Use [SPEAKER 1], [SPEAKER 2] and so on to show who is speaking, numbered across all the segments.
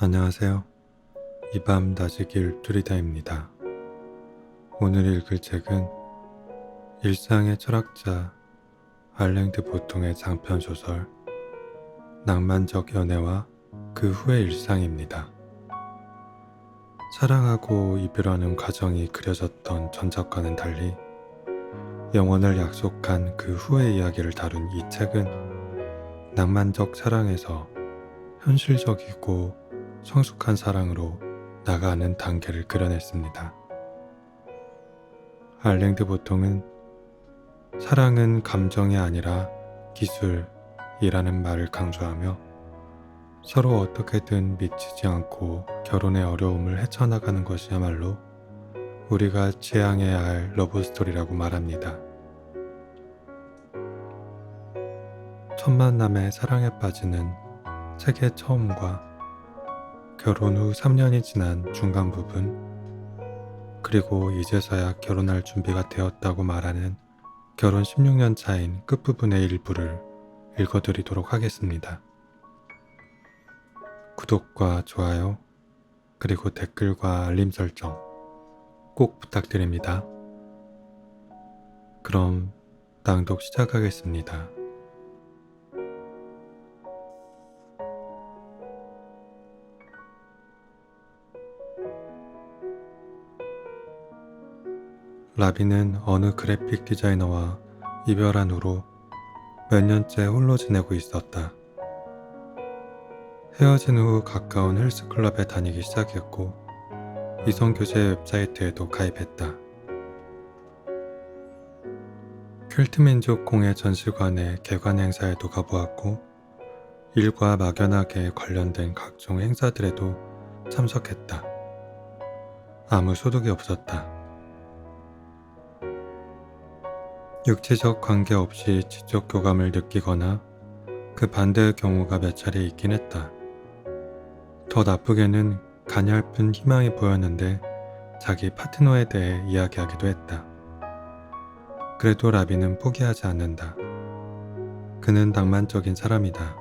[SPEAKER 1] 안녕하세요. 이 밤 낮이길 뚜리다입니다. 오늘 읽을 책은 일상의 철학자 알랭드 보통의 장편 소설 낭만적 연애와 그 후의 일상입니다. 사랑하고 이별하는 과정이 그려졌던 전작과는 달리 영원을 약속한 그 후의 이야기를 다룬 이 책은 낭만적 사랑에서 현실적이고 성숙한 사랑으로 나가는 단계를 그려냈습니다. 알랭드 보통은 사랑은 감정이 아니라 기술이라는 말을 강조하며 서로 어떻게든 미치지 않고 결혼의 어려움을 헤쳐나가는 것이야말로 우리가 지향해야 할 러브스토리라고 말합니다. 첫 만남에 사랑에 빠지는 책의 처음과 결혼 후 3년이 지난 중간 부분, 그리고 이제서야 결혼할 준비가 되었다고 말하는 결혼 16년 차인 끝부분의 일부를 읽어드리도록 하겠습니다. 구독과 좋아요, 그리고 댓글과 알림 설정 꼭 부탁드립니다. 그럼 낭독 시작하겠습니다. 라비는 어느 그래픽 디자이너와 이별한 후로 몇 년째 홀로 지내고 있었다. 헤어진 후 가까운 헬스클럽에 다니기 시작했고 이성교제 웹사이트에도 가입했다. 퀼트민족 공예 전시관의 개관 행사에도 가보았고 일과 막연하게 관련된 각종 행사들에도 참석했다. 아무 소득이 없었다. 육체적 관계 없이 지적 교감을 느끼거나 그 반대의 경우가 몇 차례 있긴 했다. 더 나쁘게는 가냘픈 희망이 보였는데 자기 파트너에 대해 이야기하기도 했다. 그래도 라비는 포기하지 않는다. 그는 낭만적인 사람이다.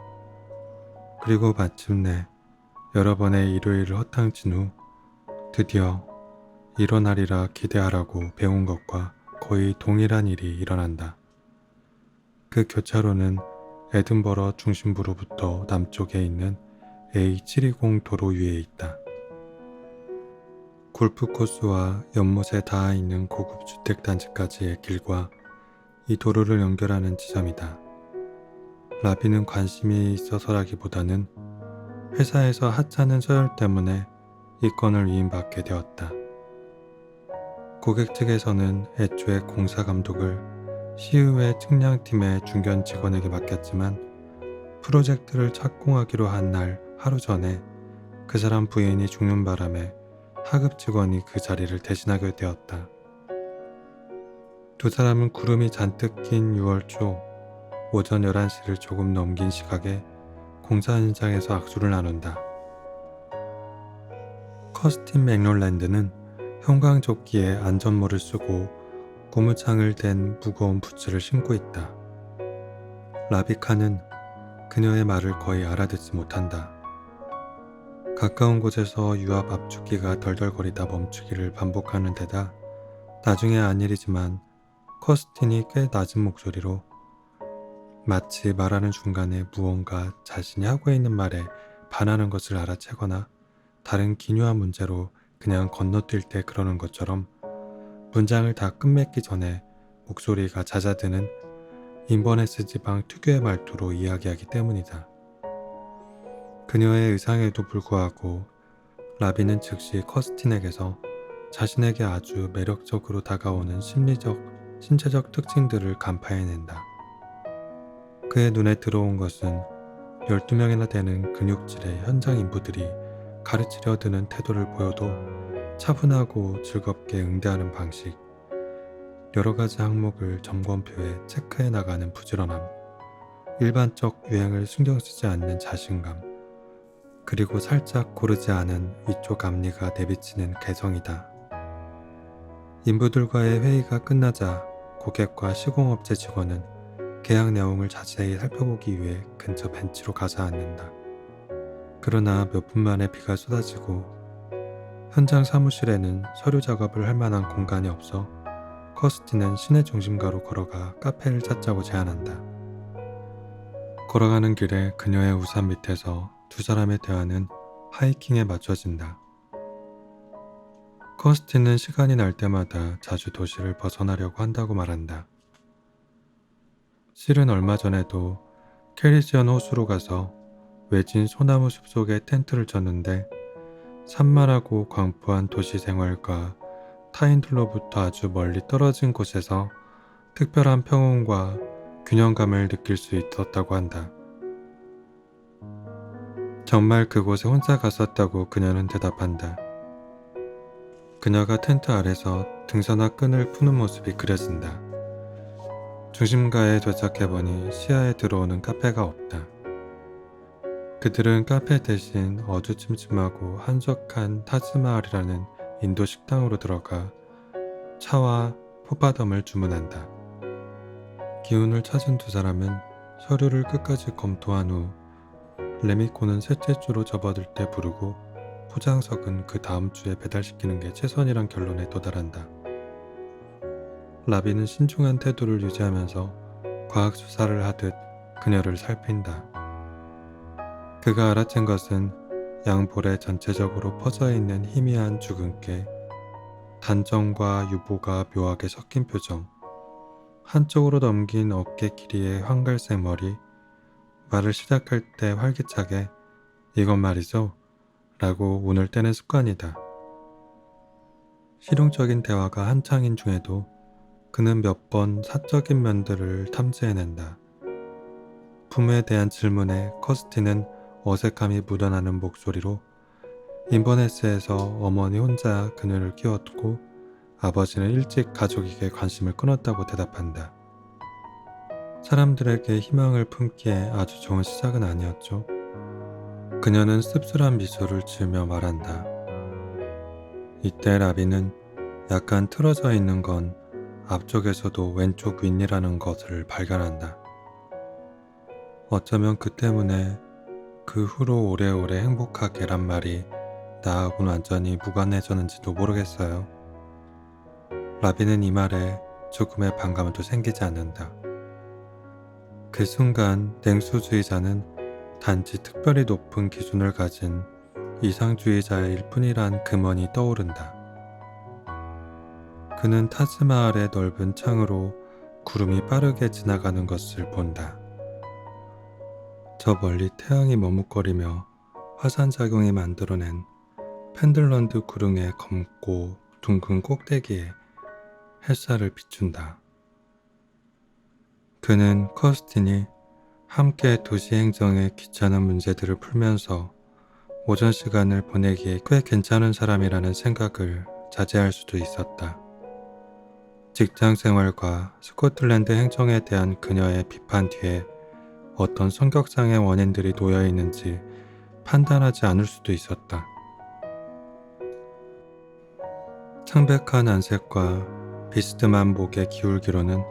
[SPEAKER 1] 그리고 마침내 여러 번의 일요일을 허탕친 후 드디어 일어나리라 기대하라고 배운 것과 거의 동일한 일이 일어난다. 그 교차로는 에든버러 중심부로부터 남쪽에 있는 A720 도로 위에 있다. 골프 코스와 연못에 닿아 있는 고급 주택단지까지의 길과 이 도로를 연결하는 지점이다. 라비는 관심이 있어서라기보다는 회사에서 하찮은 서열 때문에 이 건을 위임받게 되었다. 고객 측에서는 애초에 공사 감독을 시의회 측량팀의 중견 직원에게 맡겼지만 프로젝트를 착공하기로 한 날 하루 전에 그 사람 부인이 죽는 바람에 하급 직원이 그 자리를 대신하게 되었다. 두 사람은 구름이 잔뜩 낀 6월 초 오전 11시를 조금 넘긴 시각에 공사 현장에서 악수를 나눈다. 커스틴 맥롤랜드는 형광조끼에 안전모를 쓰고 고무창을 댄 무거운 부츠를 신고 있다. 라비카는 그녀의 말을 거의 알아듣지 못한다. 가까운 곳에서 유압 압축기가 덜덜거리다 멈추기를 반복하는 데다 나중에 안 일이지만 커스틴이 꽤 낮은 목소리로 마치 말하는 중간에 무언가 자신이 하고 있는 말에 반하는 것을 알아채거나 다른 기묘한 문제로 그냥 건너뛸 때 그러는 것처럼 문장을 다 끝맺기 전에 목소리가 잦아드는 인버네스 지방 특유의 말투로 이야기하기 때문이다. 그녀의 의상에도 불구하고 라비는 즉시 커스틴에게서 자신에게 아주 매력적으로 다가오는 심리적, 신체적 특징들을 간파해낸다. 그의 눈에 들어온 것은 12명이나 되는 근육질의 현장 인부들이 가르치려 드는 태도를 보여도 차분하고 즐겁게 응대하는 방식, 여러 가지 항목을 점검표에 체크해 나가는 부지런함, 일반적 유행을 신경 쓰지 않는 자신감, 그리고 살짝 고르지 않은 위쪽 앞니가 내비치는 개성이다. 인부들과의 회의가 끝나자 고객과 시공업체 직원은 계약 내용을 자세히 살펴보기 위해 근처 벤치로 가서 앉는다. 그러나 몇 분 만에 비가 쏟아지고 현장 사무실에는 서류 작업을 할 만한 공간이 없어 커스틴은 시내 중심가로 걸어가 카페를 찾자고 제안한다. 걸어가는 길에 그녀의 우산 밑에서 두 사람의 대화는 하이킹에 맞춰진다. 커스틴은 시간이 날 때마다 자주 도시를 벗어나려고 한다고 말한다. 실은 얼마 전에도 캐리지언 호수로 가서 외진 소나무 숲속에 텐트를 쳤는데 산만하고 광포한 도시 생활과 타인들로부터 아주 멀리 떨어진 곳에서 특별한 평온과 균형감을 느낄 수 있었다고 한다. 정말 그곳에 혼자 갔었다고 그녀는 대답한다. 그녀가 텐트 아래서 등산화 끈을 푸는 모습이 그려진다. 중심가에 도착해보니 시야에 들어오는 카페가 없다. 그들은 카페 대신 어두침침하고 한적한 타즈마을이라는 인도 식당으로 들어가 차와 포파덤을 주문한다. 기운을 찾은 두 사람은 서류를 끝까지 검토한 후 레미코는 셋째 주로 접어들 때 부르고 포장석은 그 다음 주에 배달시키는 게 최선이란 결론에 도달한다. 라비는 신중한 태도를 유지하면서 과학 수사를 하듯 그녀를 살핀다. 그가 알아챈 것은 양볼에 전체적으로 퍼져있는 희미한 주근깨, 단정과 유보가 묘하게 섞인 표정, 한쪽으로 넘긴 어깨 길이의 황갈색 머리, 말을 시작할 때 활기차게 이건 말이죠 라고 운을 떼는 습관이다. 실용적인 대화가 한창인 중에도 그는 몇 번 사적인 면들을 탐지해낸다. 부모에 대한 질문에 커스틴은 어색함이 묻어나는 목소리로 인버네스에서 어머니 혼자 그녀를 키웠고 아버지는 일찍 가족에게 관심을 끊었다고 대답한다. 사람들에게 희망을 품기에 아주 좋은 시작은 아니었죠. 그녀는 씁쓸한 미소를 지으며 말한다. 이때 라비는 약간 틀어져 있는 건 앞쪽에서도 왼쪽 윗이라는 것을 발견한다. 어쩌면 그 때문에 그 후로 오래오래 행복하게란 말이 나하고는 완전히 무관해졌는지도 모르겠어요. 라비는 이 말에 조금의 반감도 생기지 않는다. 그 순간 냉수주의자는 단지 특별히 높은 기준을 가진 이상주의자일 뿐이란 금언이 떠오른다. 그는 타즈마할의 넓은 창으로 구름이 빠르게 지나가는 것을 본다. 저 멀리 태양이 머뭇거리며 화산작용이 만들어낸 펜들런드 구릉의 검고 둥근 꼭대기에 햇살을 비춘다. 그는 커스틴이 함께 도시 행정의 귀찮은 문제들을 풀면서 오전 시간을 보내기에 꽤 괜찮은 사람이라는 생각을 자제할 수도 있었다. 직장 생활과 스코틀랜드 행정에 대한 그녀의 비판 뒤에 어떤 성격상의 원인들이 놓여 있는지 판단하지 않을 수도 있었다. 창백한 안색과 비스듬한 목의 기울기로는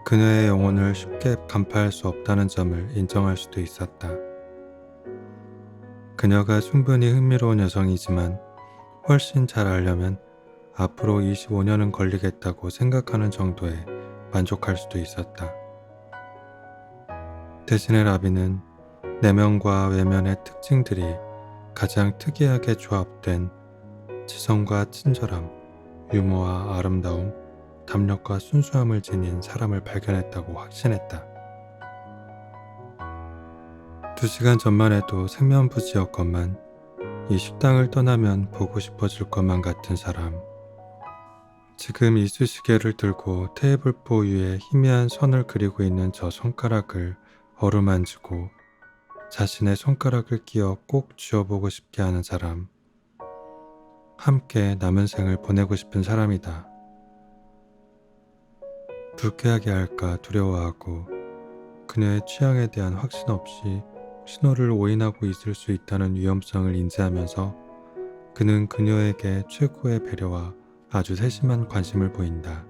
[SPEAKER 1] 그녀의 영혼을 쉽게 간파할 수 없다는 점을 인정할 수도 있었다. 그녀가 충분히 흥미로운 여성이지만 훨씬 잘 알려면 앞으로 25년은 걸리겠다고 생각하는 정도에 만족할 수도 있었다. 대신에 라비는 내면과 외면의 특징들이 가장 특이하게 조합된 지성과 친절함, 유머와 아름다움, 담력과 순수함을 지닌 사람을 발견했다고 확신했다. 2시간 전만 해도 생면부지였건만 이 식당을 떠나면 보고 싶어질 것만 같은 사람. 지금 이쑤시개를 들고 테이블보 위에 희미한 선을 그리고 있는 저 손가락을 어루만지고 자신의 손가락을 끼워 꼭 쥐어보고 싶게 하는 사람. 함께 남은 생을 보내고 싶은 사람이다. 불쾌하게 할까 두려워하고 그녀의 취향에 대한 확신 없이 신호를 오인하고 있을 수 있다는 위험성을 인지하면서 그는 그녀에게 최고의 배려와 아주 세심한 관심을 보인다.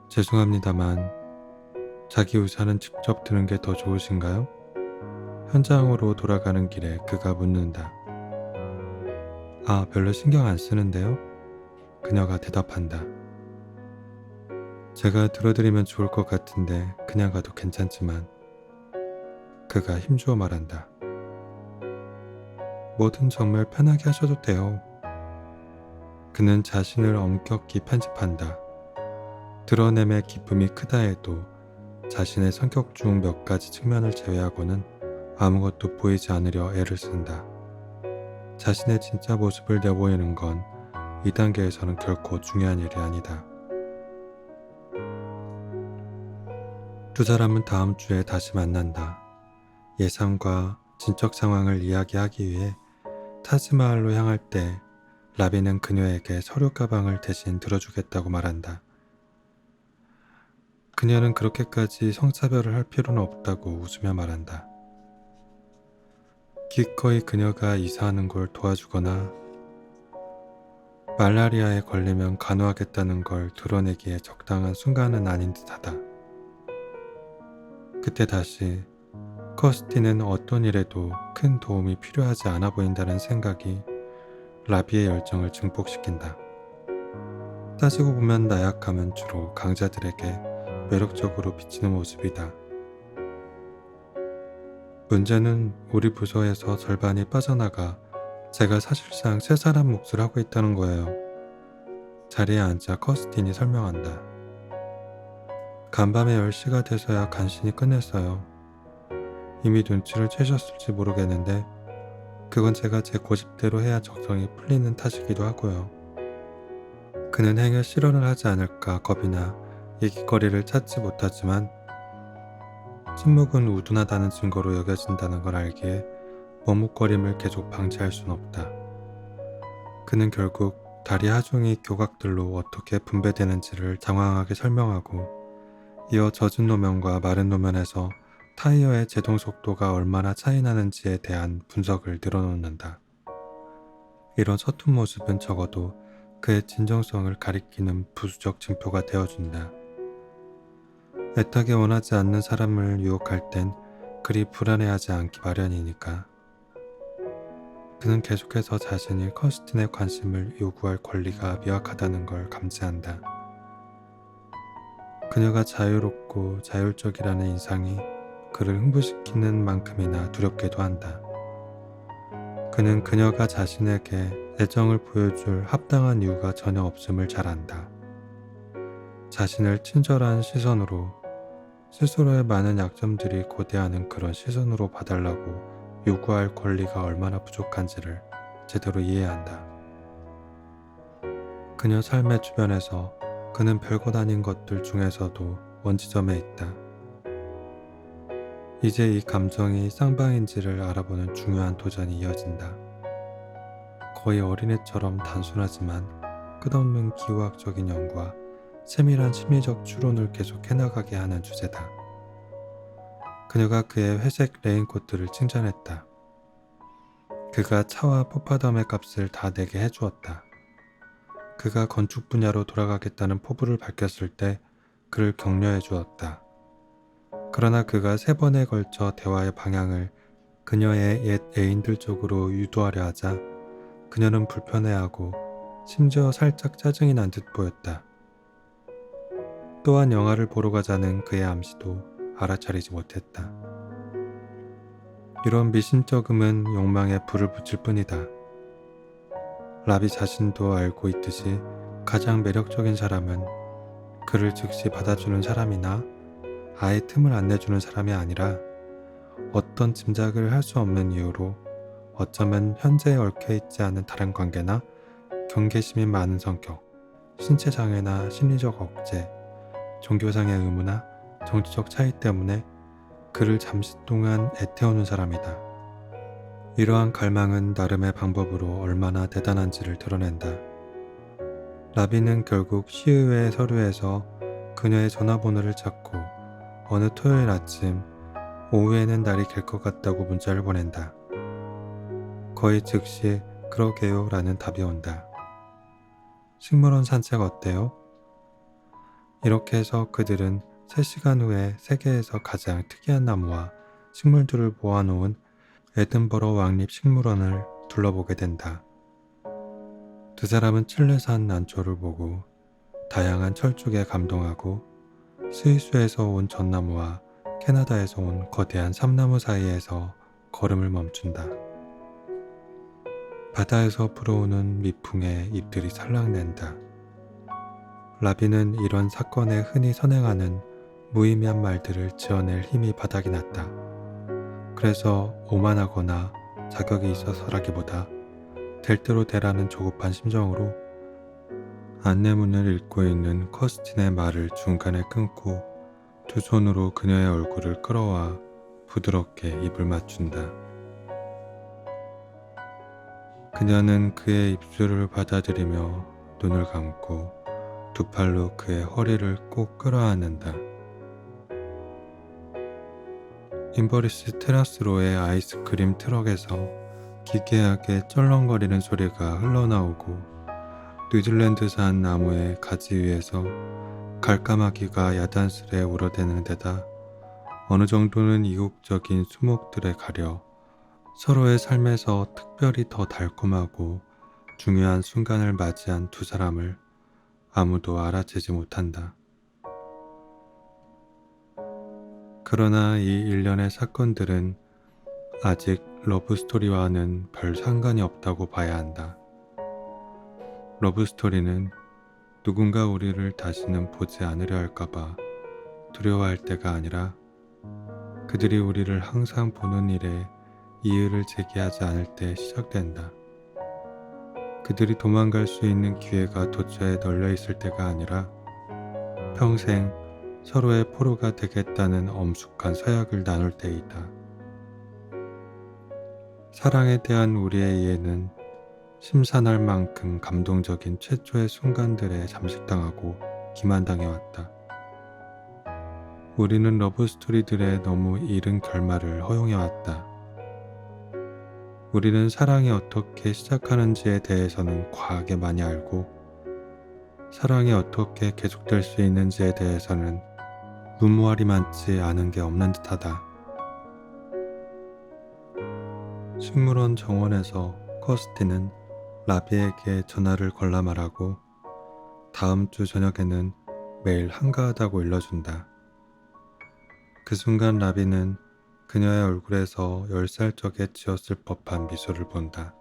[SPEAKER 1] 죄송합니다만 자기 의사는 직접 드는 게 더 좋으신가요? 현장으로 돌아가는 길에 그가 묻는다. 아, 별로 신경 안 쓰는데요? 그녀가 대답한다. 제가 들어드리면 좋을 것 같은데 그냥 가도 괜찮지만. 그가 힘주어 말한다. 뭐든 정말 편하게 하셔도 돼요. 그는 자신을 엄격히 편집한다. 드러냄의 기쁨이 크다 해도 자신의 성격 중 몇 가지 측면을 제외하고는 아무것도 보이지 않으려 애를 쓴다. 자신의 진짜 모습을 내보이는 건 이 단계에서는 결코 중요한 일이 아니다. 두 사람은 다음 주에 다시 만난다. 예상과 진척 상황을 이야기하기 위해 타지마할로 향할 때 라비는 그녀에게 서류 가방을 대신 들어주겠다고 말한다. 그녀는 그렇게까지 성차별을 할 필요는 없다고 웃으며 말한다. 기꺼이 그녀가 이사하는 걸 도와주거나 말라리아에 걸리면 간호하겠다는 걸 드러내기에 적당한 순간은 아닌 듯하다. 그때 다시 커스티는 어떤 일에도 큰 도움이 필요하지 않아 보인다는 생각이 라비의 열정을 증폭시킨다. 따지고 보면 나약함은 주로 강자들에게 매력적으로 비치는 모습이다. 문제는 우리 부서에서 절반이 빠져나가 제가 사실상 세 사람 몫을 하고 있다는 거예요. 자리에 앉아 커스틴이 설명한다. 간밤에 10시가 돼서야 간신히 끝냈어요. 이미 눈치를 채셨을지 모르겠는데 그건 제가 제 고집대로 해야 적성이 풀리는 탓이기도 하고요. 그는 행여 실언을 하지 않을까 겁이나 얘기거리를 찾지 못하지만 침묵은 우둔하다는 증거로 여겨진다는 걸 알기에 머뭇거림을 계속 방치할 순 없다. 그는 결국 다리 하중이 교각들로 어떻게 분배되는지를 장황하게 설명하고 이어 젖은 노면과 마른 노면에서 타이어의 제동 속도가 얼마나 차이 나는지에 대한 분석을 늘어놓는다. 이런 서툰 모습은 적어도 그의 진정성을 가리키는 부수적 징표가 되어준다. 애타게 원하지 않는 사람을 유혹할 땐 그리 불안해하지 않기 마련이니까. 그는 계속해서 자신이 커스틴의 관심을 요구할 권리가 명확하다는 걸 감지한다. 그녀가 자유롭고 자율적이라는 인상이 그를 흥분시키는 만큼이나 두렵게도 한다. 그는 그녀가 자신에게 애정을 보여줄 합당한 이유가 전혀 없음을 잘 안다. 자신을 친절한 시선으로 스스로의 많은 약점들이 고대하는 그런 시선으로 봐달라고 요구할 권리가 얼마나 부족한지를 제대로 이해한다. 그녀 삶의 주변에서 그는 별것 아닌 것들 중에서도 원지점에 있다. 이제 이 감정이 쌍방인지를 알아보는 중요한 도전이 이어진다. 거의 어린애처럼 단순하지만 끝없는 기후학적인 연구와 세밀한 심리적 추론을 계속 해나가게 하는 주제다. 그녀가 그의 회색 레인코트를 칭찬했다. 그가 차와 포파덤의 값을 다 내게 해주었다. 그가 건축 분야로 돌아가겠다는 포부를 밝혔을 때 그를 격려해 주었다. 그러나 그가 3번에 걸쳐 대화의 방향을 그녀의 옛 애인들 쪽으로 유도하려 하자 그녀는 불편해하고 심지어 살짝 짜증이 난 듯 보였다. 또한 영화를 보러 가자는 그의 암시도 알아차리지 못했다. 이런 미심쩍음은 욕망에 불을 붙일 뿐이다. 라비 자신도 알고 있듯이 가장 매력적인 사람은 그를 즉시 받아주는 사람이나 아예 틈을 안 내주는 사람이 아니라 어떤 짐작을 할 수 없는 이유로 어쩌면 현재에 얽혀있지 않은 다른 관계나 경계심이 많은 성격, 신체장애나 심리적 억제, 종교상의 의무나 정치적 차이 때문에 그를 잠시 동안 애태우는 사람이다. 이러한 갈망은 나름의 방법으로 얼마나 대단한지를 드러낸다. 라비는 결국 시의회 서류에서 그녀의 전화번호를 찾고 어느 토요일 아침 오후에는 날이 갤 것 같다고 문자를 보낸다. 거의 즉시 그러게요 라는 답이 온다. 식물원 산책 어때요? 이렇게 해서 그들은 3시간 후에 세계에서 가장 특이한 나무와 식물들을 모아놓은 에든버러 왕립식물원을 둘러보게 된다. 두 사람은 칠레산 난초를 보고 다양한 철쭉에 감동하고 스위스에서 온 전나무와 캐나다에서 온 거대한 삼나무 사이에서 걸음을 멈춘다. 바다에서 불어오는 미풍에 잎들이 살랑댄다. 라비는 이런 사건에 흔히 선행하는 무의미한 말들을 지어낼 힘이 바닥이 났다. 그래서 오만하거나 자격이 있어서라기보다 될 대로 되라는 조급한 심정으로 안내문을 읽고 있는 커스틴의 말을 중간에 끊고 두 손으로 그녀의 얼굴을 끌어와 부드럽게 입을 맞춘다. 그녀는 그의 입술을 받아들이며 눈을 감고 두 팔로 그의 허리를 꼭 끌어안는다. 인버리스 테라스로의 아이스크림 트럭에서 기괴하게 쩔렁거리는 소리가 흘러나오고 뉴질랜드산 나무의 가지 위에서 갈까마귀가 야단스레 울어대는 데다 어느 정도는 이국적인 수목들에 가려 서로의 삶에서 특별히 더 달콤하고 중요한 순간을 맞이한 두 사람을 아무도 알아채지 못한다. 그러나 이 일련의 사건들은 아직 러브스토리와는 별 상관이 없다고 봐야 한다. 러브스토리는 누군가 우리를 다시는 보지 않으려 할까봐 두려워할 때가 아니라 그들이 우리를 항상 보는 일에 이의를 제기하지 않을 때 시작된다. 그들이 도망갈 수 있는 기회가 도처에 널려 있을 때가 아니라 평생 서로의 포로가 되겠다는 엄숙한 서약을 나눌 때이다. 사랑에 대한 우리의 이해는 심산할 만큼 감동적인 최초의 순간들에 잠식당하고 기만당해왔다. 우리는 러브스토리들의 너무 이른 결말을 허용해왔다. 우리는 사랑이 어떻게 시작하는지에 대해서는 과하게 많이 알고 사랑이 어떻게 계속될 수 있는지에 대해서는 무모하리 많지 않은 게 없는 듯하다. 식물원 정원에서 커스틴은 라비에게 전화를 걸라 말하고 다음 주 저녁에는 매일 한가하다고 일러준다. 그 순간 라비는 그녀의 얼굴에서 10살 적에 지었을 법한 미소를 본다.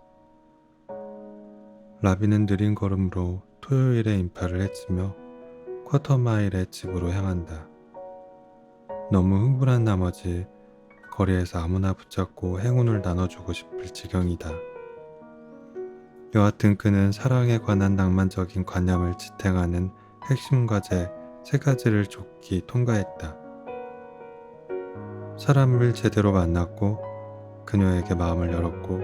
[SPEAKER 1] 라비는 느린 걸음으로 토요일에 인파를 헤치며 쿼터마일의 집으로 향한다. 너무 흥분한 나머지 거리에서 아무나 붙잡고 행운을 나눠주고 싶을 지경이다. 여하튼 그는 사랑에 관한 낭만적인 관념을 지탱하는 핵심 과제 3가지를 좋게 통과했다. 사람을 제대로 만났고 그녀에게 마음을 열었고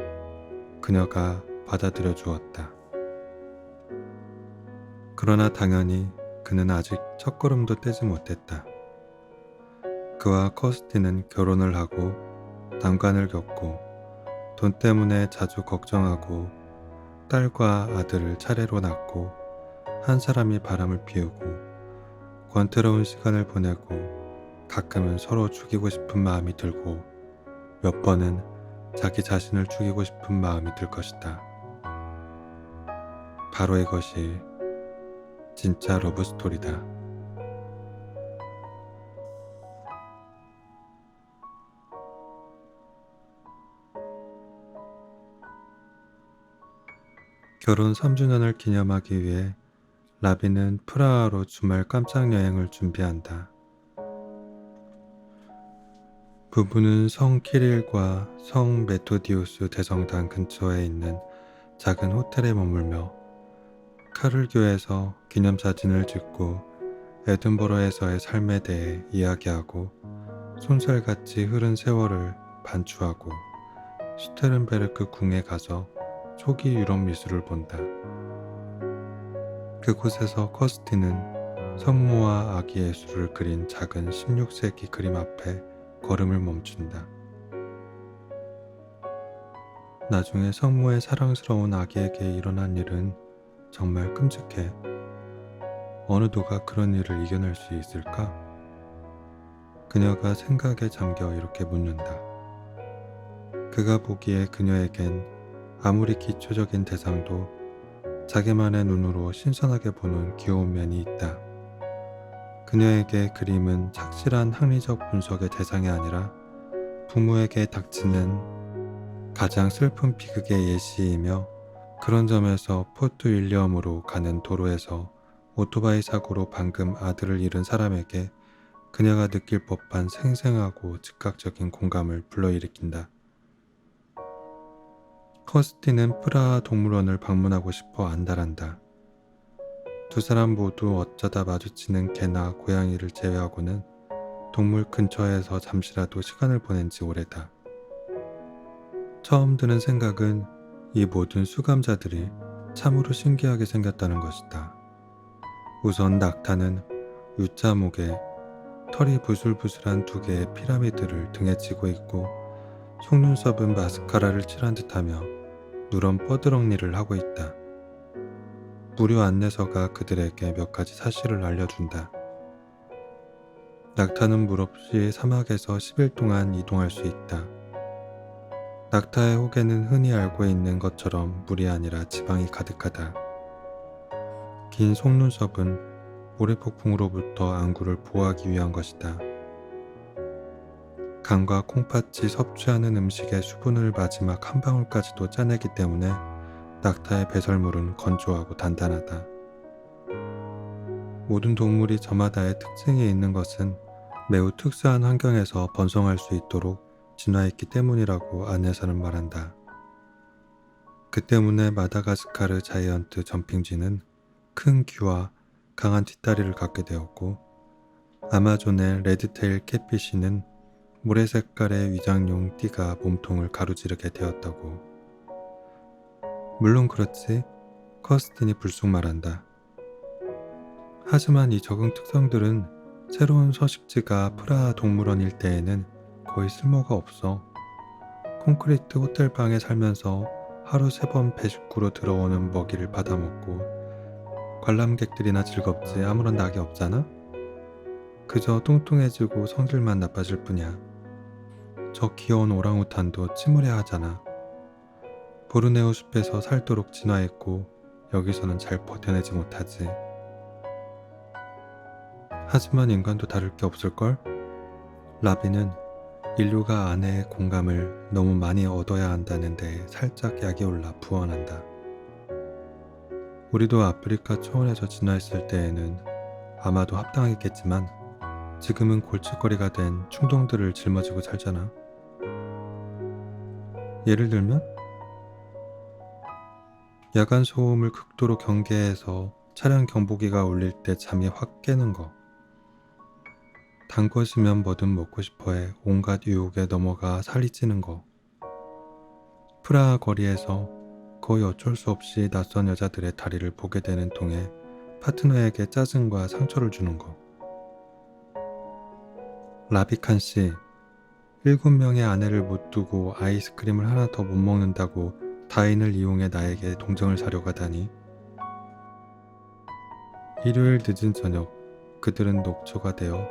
[SPEAKER 1] 그녀가 받아들여 주었다. 그러나 당연히 그는 아직 첫걸음도 떼지 못했다. 그와 커스틴은 결혼을 하고 난관을 겪고 돈 때문에 자주 걱정하고 딸과 아들을 차례로 낳고 한 사람이 바람을 피우고 권태로운 시간을 보내고 가끔은 서로 죽이고 싶은 마음이 들고 몇 번은 자기 자신을 죽이고 싶은 마음이 들 것이다. 바로 이것이 진짜 러브스토리다. 결혼 3주년을 기념하기 위해 라비는 프라하로 주말 깜짝 여행을 준비한다. 부부는 성 키릴과 성 메토디우스 대성당 근처에 있는 작은 호텔에 머물며 카를교에서 기념사진을 찍고 에든버러에서의 삶에 대해 이야기하고 손살같이 흐른 세월을 반추하고 슈테른베르크 궁에 가서 초기 유럽 미술을 본다. 그곳에서 커스틴은 성모와 아기 예수를 그린 작은 16세기 그림 앞에 걸음을 멈춘다. 나중에 성모의 사랑스러운 아기에게 일어난 일은 정말 끔찍해. 어느 누가 그런 일을 이겨낼 수 있을까? 그녀가 생각에 잠겨 이렇게 묻는다. 그가 보기에 그녀에겐 아무리 기초적인 대상도 자기만의 눈으로 신선하게 보는 귀여운 면이 있다. 그녀에게 그림은 착실한 학리적 분석의 대상이 아니라 부모에게 닥치는 가장 슬픈 비극의 예시이며, 그런 점에서 포트 윌리엄으로 가는 도로에서 오토바이 사고로 방금 아들을 잃은 사람에게 그녀가 느낄 법한 생생하고 즉각적인 공감을 불러일으킨다. 커스티는 프라하 동물원을 방문하고 싶어 안달한다. 두 사람 모두 어쩌다 마주치는 개나 고양이를 제외하고는 동물 근처에서 잠시라도 시간을 보낸 지 오래다. 처음 드는 생각은 이 모든 수감자들이 참으로 신기하게 생겼다는 것이다. 우선 낙타는 U자 목에 털이 부슬부슬한 두 개의 피라미드를 등에 지고 있고, 속눈썹은 마스카라를 칠한 듯하며 누런 뻐드렁니를 하고 있다. 무료 안내서가 그들에게 몇 가지 사실을 알려준다. 낙타는 물 없이 사막에서 10일 동안 이동할 수 있다. 낙타의 혹에는 흔히 알고 있는 것처럼 물이 아니라 지방이 가득하다. 긴 속눈썹은 모래폭풍으로부터 안구를 보호하기 위한 것이다. 간과 콩팥이 섭취하는 음식의 수분을 마지막 한 방울까지도 짜내기 때문에 낙타의 배설물은 건조하고 단단하다. 모든 동물이 저마다의 특징이 있는 것은 매우 특수한 환경에서 번성할 수 있도록 진화했기 때문이라고 안내서는 말한다. 그 때문에 마다가스카르 자이언트 점핑쥐는 큰 귀와 강한 뒷다리를 갖게 되었고, 아마존의 레드테일 캣피쉬는 모래 색깔의 위장용 띠가 몸통을 가로지르게 되었다고. 물론 그렇지, 커스틴이 불쑥 말한다. 하지만 이 적응 특성들은 새로운 서식지가 프라하 동물원 일대에는 거의 쓸모가 없어. 콘크리트 호텔방에 살면서 하루 3번 배식구로 들어오는 먹이를 받아먹고 관람객들이나 즐겁지 아무런 낙이 없잖아? 그저 뚱뚱해지고 성질만 나빠질 뿐이야. 저 귀여운 오랑우탄도 침울해야 하잖아. 보르네오 숲에서 살도록 진화했고 여기서는 잘 버텨내지 못하지. 하지만 인간도 다를 게 없을걸? 라비는 인류가 아내의 공감을 너무 많이 얻어야 한다는 데에 살짝 약이 올라 부언한다. 우리도 아프리카 초원에서 진화했을 때에는 아마도 합당했겠지만 지금은 골칫거리가 된 충동들을 짊어지고 살잖아. 예를 들면 야간 소음을 극도로 경계해서 차량 경보기가 울릴 때 잠이 확 깨는 거. 단 것이면 뭐든 먹고 싶어해 온갖 유혹에 넘어가 살이 찌는 거. 프라하 거리에서 거의 어쩔 수 없이 낯선 여자들의 다리를 보게 되는 통에 파트너에게 짜증과 상처를 주는 거. 라비칸 씨, 7명의 아내를 못 두고 아이스크림을 하나 더 못 먹는다고 다인을 이용해 나에게 동정을 사려고 하다니. 일요일 늦은 저녁, 그들은 녹초가 되어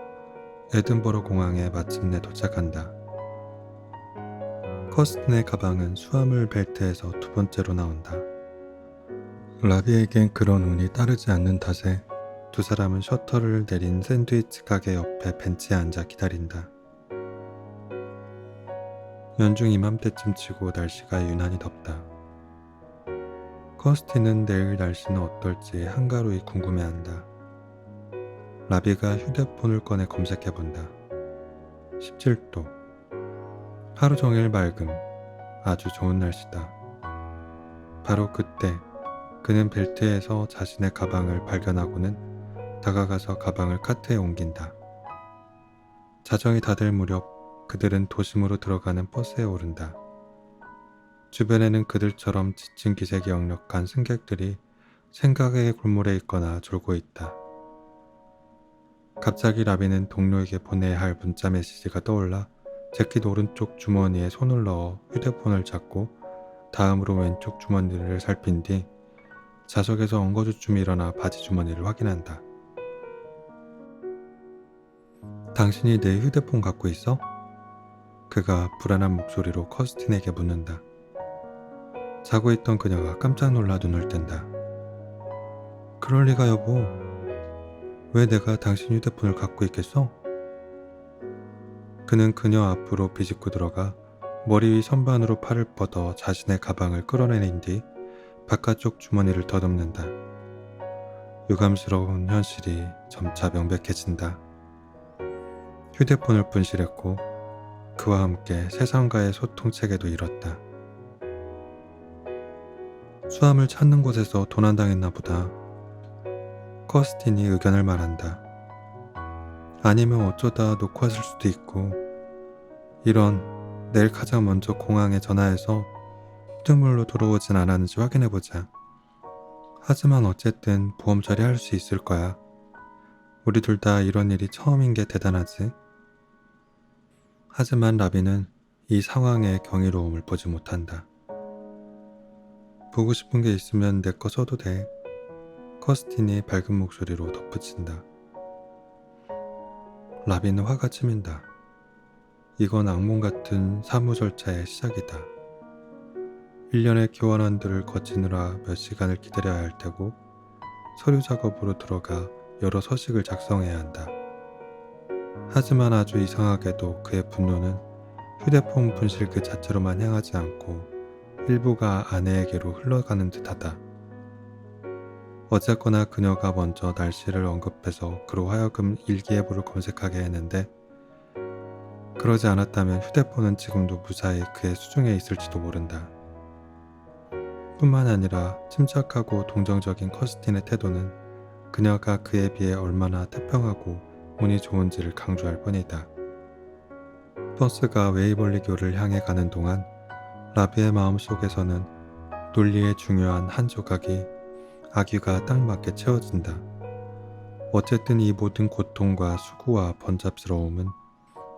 [SPEAKER 1] 에든버러 공항에 마침내 도착한다. 커스틴의 가방은 수화물 벨트에서 두 번째로 나온다. 라비에겐 그런 운이 따르지 않는 탓에 두 사람은 셔터를 내린 샌드위치 가게 옆에 벤치에 앉아 기다린다. 연중 이맘때쯤 치고 날씨가 유난히 덥다. 커스틴은 내일 날씨는 어떨지 한가로이 궁금해한다. 라비가 휴대폰을 꺼내 검색해본다. 17도. 하루 종일 맑음. 아주 좋은 날씨다. 바로 그때 그는 벨트에서 자신의 가방을 발견하고는 다가가서 가방을 카트에 옮긴다. 자정이 다 될 무렵 그들은 도심으로 들어가는 버스에 오른다. 주변에는 그들처럼 지친 기색이 역력한 승객들이 생각의 골몰에 있거나 졸고 있다. 갑자기 라비는 동료에게 보내야 할 문자 메시지가 떠올라 재킷 오른쪽 주머니에 손을 넣어 휴대폰을 잡고 다음으로 왼쪽 주머니를 살핀 뒤 좌석에서 엉거주춤 일어나 바지 주머니를 확인한다. 당신이 내 휴대폰 갖고 있어? 그가 불안한 목소리로 커스틴에게 묻는다. 자고 있던 그녀가 깜짝 놀라 눈을 뜬다. 그럴 리가 여보. 왜 내가 당신 휴대폰을 갖고 있겠어? 그는 그녀 앞으로 비집고 들어가 머리 위 선반으로 팔을 뻗어 자신의 가방을 끌어내린 뒤 바깥쪽 주머니를 더듬는다. 유감스러운 현실이 점차 명백해진다. 휴대폰을 분실했고 그와 함께 세상과의 소통체계도 잃었다. 수암을 찾는 곳에서 도난당했나 보다. 커스틴이 의견을 말한다. 아니면 어쩌다 놓고 왔을 수도 있고, 내일 가장 먼저 공항에 전화해서 휴대물로 돌아오진 않았는지 확인해보자. 하지만 어쨌든 보험 처리할 수 있을 거야. 우리 둘 다 이런 일이 처음인 게 대단하지. 하지만 라비는 이 상황에 경이로움을 보지 못한다. 보고 싶은 게 있으면 내 거 써도 돼. 커스틴이 밝은 목소리로 덧붙인다. 라비는 화가 치민다. 이건 악몽 같은 사무 절차의 시작이다. 1년의 교환원들을 거치느라 몇 시간을 기다려야 할 테고 서류 작업으로 들어가 여러 서식을 작성해야 한다. 하지만 아주 이상하게도 그의 분노는 휴대폰 분실 그 자체로만 향하지 않고 일부가 아내에게로 흘러가는 듯하다. 어쨌거나 그녀가 먼저 날씨를 언급해서 그로 하여금 일기예보를 검색하게 했는데 그러지 않았다면 휴대폰은 지금도 무사히 그의 수중에 있을지도 모른다. 뿐만 아니라 침착하고 동정적인 커스틴의 태도는 그녀가 그에 비해 얼마나 태평하고 운이 좋은지를 강조할 뿐이다. 버스가 웨이벌리교를 향해 가는 동안 라비의 마음속에서는 논리의 중요한 한 조각이 아귀가 딱 맞게 채워진다. 어쨌든 이 모든 고통과 수고와 번잡스러움은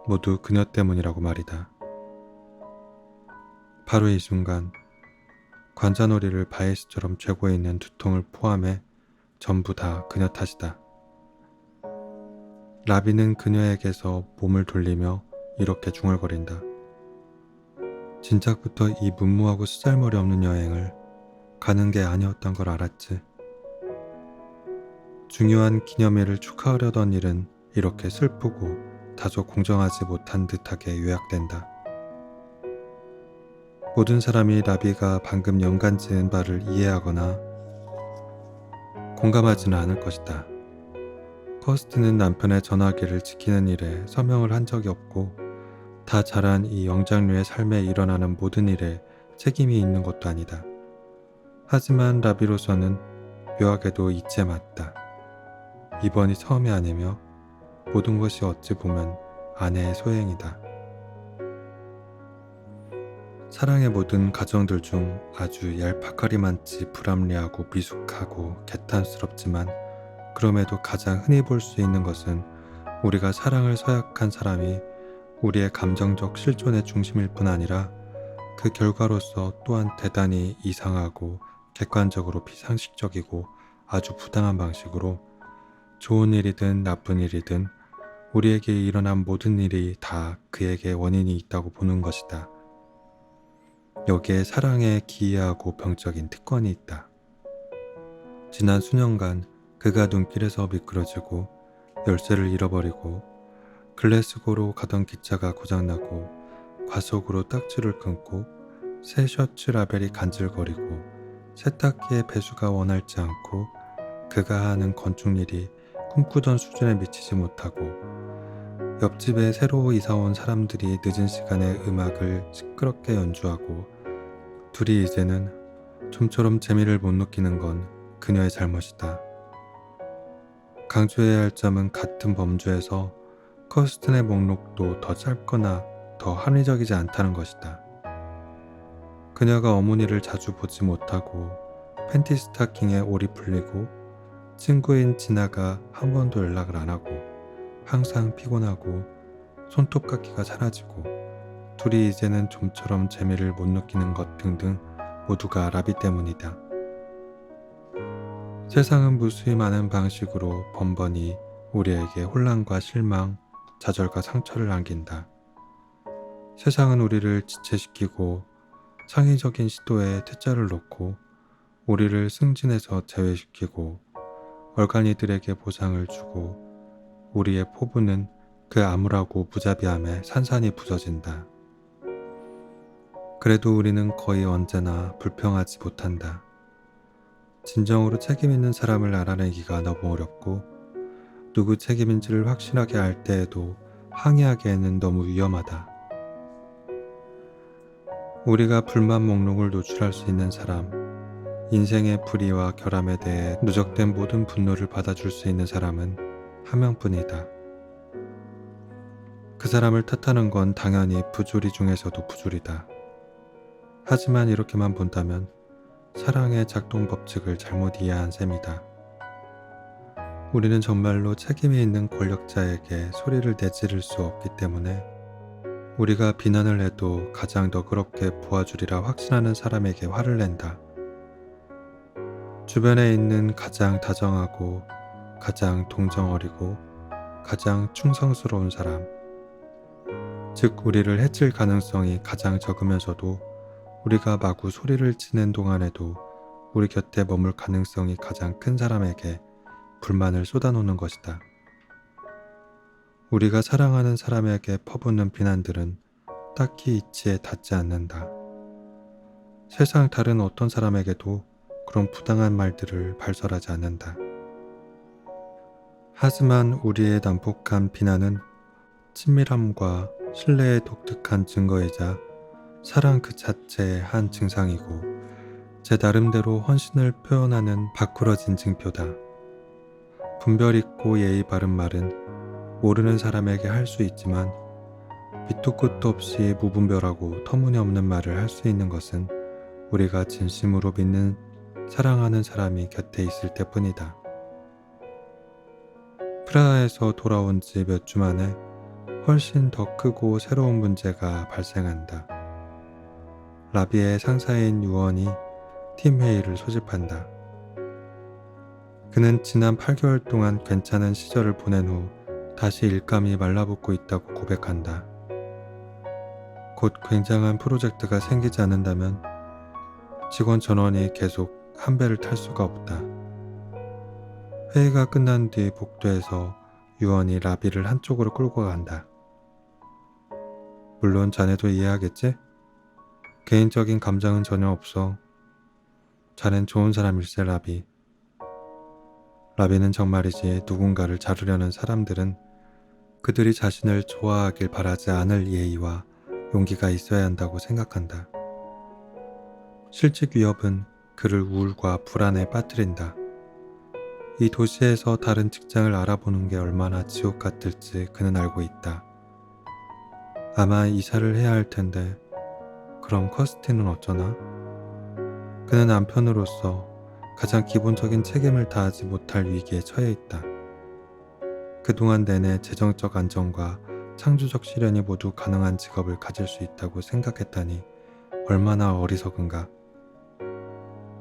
[SPEAKER 1] 모두 그녀 때문이라고 말이다. 바로 이 순간 관자놀이를 바이스처럼 쬐고 있는 두통을 포함해 전부 다 그녀 탓이다. 라비는 그녀에게서 몸을 돌리며 이렇게 중얼거린다. 진작부터 이 문무하고 쓰잘머리 없는 여행을 가는 게 아니었던 걸 알았지. 중요한 기념일을 축하하려던 일은 이렇게 슬프고 다소 공정하지 못한 듯하게 요약된다. 모든 사람이 라비가 방금 연간 지은 바를 이해하거나 공감하지는 않을 것이다. 커스틴은 남편의 전화기를 지키는 일에 서명을 한 적이 없고 다 자란 이 영장류의 삶에 일어나는 모든 일에 책임이 있는 것도 아니다. 하지만 라비로서는 묘하게도 이치에 맞다. 이번이 처음이 아니며 모든 것이 어찌 보면 아내의 소행이다. 사랑의 모든 가정들 중 아주 얄팍하리만치 불합리하고 미숙하고 개탄스럽지만 그럼에도 가장 흔히 볼 수 있는 것은 우리가 사랑을 서약한 사람이 우리의 감정적 실존의 중심일 뿐 아니라 그 결과로서 또한 대단히 이상하고 객관적으로 비상식적이고 아주 부당한 방식으로 좋은 일이든 나쁜 일이든 우리에게 일어난 모든 일이 다 그에게 원인이 있다고 보는 것이다. 여기에 사랑에 기이하고 병적인 특권이 있다. 지난 수년간 그가 눈길에서 미끄러지고 열쇠를 잃어버리고 글래스고로 가던 기차가 고장나고 과속으로 딱지를 끊고 새 셔츠 라벨이 간질거리고 세탁기의 배수가 원활치 않고 그가 하는 건축일이 꿈꾸던 수준에 미치지 못하고 옆집에 새로 이사온 사람들이 늦은 시간에 음악을 시끄럽게 연주하고 둘이 이제는 좀처럼 재미를 못 느끼는 건 그녀의 잘못이다. 강조해야 할 점은 같은 범주에서 커스틴의 목록도 더 짧거나 더 합리적이지 않다는 것이다. 그녀가 어머니를 자주 보지 못하고 팬티 스타킹에 올이 풀리고 친구인 진아가 한 번도 연락을 안 하고 항상 피곤하고 손톱깎이가 사라지고 둘이 이제는 좀처럼 재미를 못 느끼는 것 등등 모두가 라비 때문이다. 세상은 무수히 많은 방식으로 번번이 우리에게 혼란과 실망, 좌절과 상처를 남긴다. 세상은 우리를 지체시키고 창의적인 시도에 퇴짜를 놓고 우리를 승진에서 제외시키고 얼간이들에게 보상을 주고 우리의 포부는 그 암울하고 무자비함에 산산이 부서진다. 그래도 우리는 거의 언제나 불평하지 못한다. 진정으로 책임 있는 사람을 알아내기가 너무 어렵고 누구 책임인지를 확실하게 알 때에도 항의하기에는 너무 위험하다. 우리가 불만 목록을 노출할 수 있는 사람, 인생의 불의와 결함에 대해 누적된 모든 분노를 받아줄 수 있는 사람은 한 명뿐이다. 그 사람을 탓하는 건 당연히 부조리 중에서도 부조리다. 하지만 이렇게만 본다면 사랑의 작동 법칙을 잘못 이해한 셈이다. 우리는 정말로 책임이 있는 권력자에게 소리를 내지를 수 없기 때문에 우리가 비난을 해도 가장 너그럽게 보아주리라 확신하는 사람에게 화를 낸다. 주변에 있는 가장 다정하고 가장 동정 어리고 가장 충성스러운 사람, 즉 우리를 해칠 가능성이 가장 적으면서도 우리가 마구 소리를 치는 동안에도 우리 곁에 머물 가능성이 가장 큰 사람에게 불만을 쏟아놓는 것이다. 우리가 사랑하는 사람에게 퍼붓는 비난들은 딱히 이치에 닿지 않는다. 세상 다른 어떤 사람에게도 그런 부당한 말들을 발설하지 않는다. 하지만 우리의 난폭한 비난은 친밀함과 신뢰의 독특한 증거이자 사랑 그 자체의 한 증상이고 제 나름대로 헌신을 표현하는 바꾸러진 징표다. 분별 있고 예의 바른 말은 모르는 사람에게 할 수 있지만 밑도 끝도 없이 무분별하고 터무니없는 말을 할 수 있는 것은 우리가 진심으로 믿는 사랑하는 사람이 곁에 있을 때뿐이다. 프라하에서 돌아온 지 몇 주 만에 훨씬 더 크고 새로운 문제가 발생한다. 라비의 상사인 유언이 팀 회의를 소집한다. 그는 지난 8개월 동안 괜찮은 시절을 보낸 후 다시 일감이 말라붙고 있다고 고백한다. 곧 굉장한 프로젝트가 생기지 않는다면 직원 전원이 계속 한 배를 탈 수가 없다. 회의가 끝난 뒤 복도에서 유언이 라비를 한쪽으로 끌고 간다. 물론 자네도 이해하겠지? 개인적인 감정은 전혀 없어. 자넨 좋은 사람일세, 라비. 라비는 정말이지 누군가를 자르려는 사람들은 그들이 자신을 좋아하길 바라지 않을 예의와 용기가 있어야 한다고 생각한다. 실직 위협은 그를 우울과 불안에 빠뜨린다. 이 도시에서 다른 직장을 알아보는 게 얼마나 지옥 같을지 그는 알고 있다. 아마 이사를 해야 할 텐데 그럼 커스틴은 어쩌나? 그는 남편으로서 가장 기본적인 책임을 다하지 못할 위기에 처해 있다. 그동안 내내 재정적 안정과 창조적 실현이 모두 가능한 직업을 가질 수 있다고 생각했다니 얼마나 어리석은가.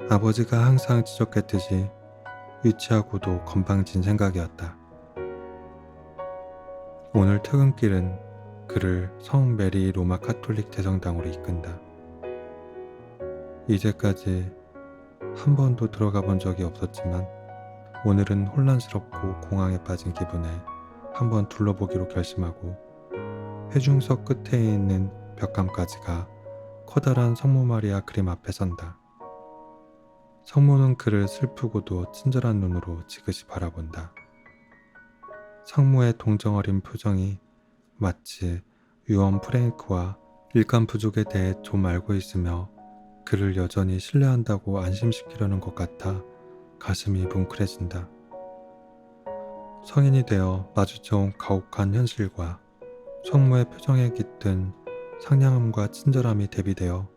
[SPEAKER 1] 아버지가 항상 지적했듯이 유치하고도 건방진 생각이었다. 오늘 퇴근길은 그를 성 메리 로마 카톨릭 대성당으로 이끈다. 이제까지 한 번도 들어가 본 적이 없었지만 오늘은 혼란스럽고 공황에 빠진 기분에 한번 둘러보기로 결심하고 회중석 끝에 있는 벽감까지 가 커다란 성모 마리아 그림 앞에 선다. 성모는 그를 슬프고도 친절한 눈으로 지그시 바라본다. 성모의 동정 어린 표정이 마치 유언 프랭크와 일감 부족에 대해 좀 알고 있으며 그를 여전히 신뢰한다고 안심시키려는 것 같아 가슴이 뭉클해진다. 성인이 되어 마주쳐온 가혹한 현실과 성모의 표정에 깃든 상냥함과 친절함이 대비되어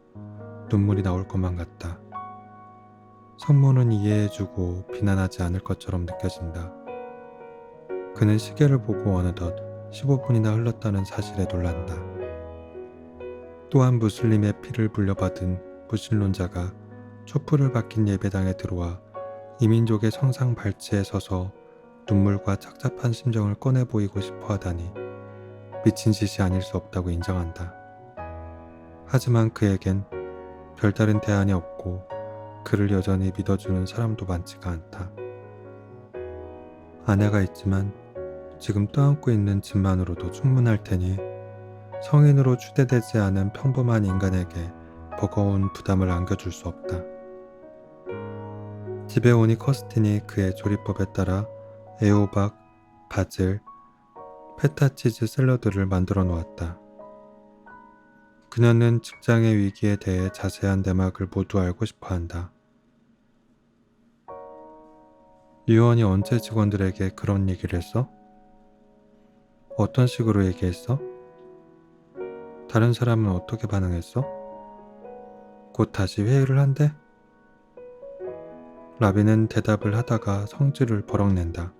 [SPEAKER 1] 눈물이 나올 것만 같다. 성모는 이해해주고 비난하지 않을 것처럼 느껴진다. 그는 시계를 보고 어느덧 15분이나 흘렀다는 사실에 놀란다. 또한 무슬림의 피를 물려받은 무신론자가 촛불을 박힌 예배당에 들어와 이민족의 성상 발치에 서서 눈물과 착잡한 심정을 꺼내 보이고 싶어 하다니 미친 짓이 아닐 수 없다고 인정한다. 하지만 그에겐 별다른 대안이 없고 그를 여전히 믿어주는 사람도 많지가 않다. 아내가 있지만 지금 떠안고 있는 집만으로도 충분할 테니 성인으로 추대되지 않은 평범한 인간에게 버거운 부담을 안겨줄 수 없다. 집에 오니 커스틴이 그의 조리법에 따라 애호박, 바질, 페타치즈 샐러드를 만들어 놓았다. 그녀는 직장의 위기에 대해 자세한 내막을 모두 알고 싶어 한다. 유언이 언제 직원들에게 그런 얘기를 했어? 어떤 식으로 얘기했어? 다른 사람은 어떻게 반응했어? 곧 다시 회의를 한대? 라비는 대답을 하다가 성질을 버럭낸다.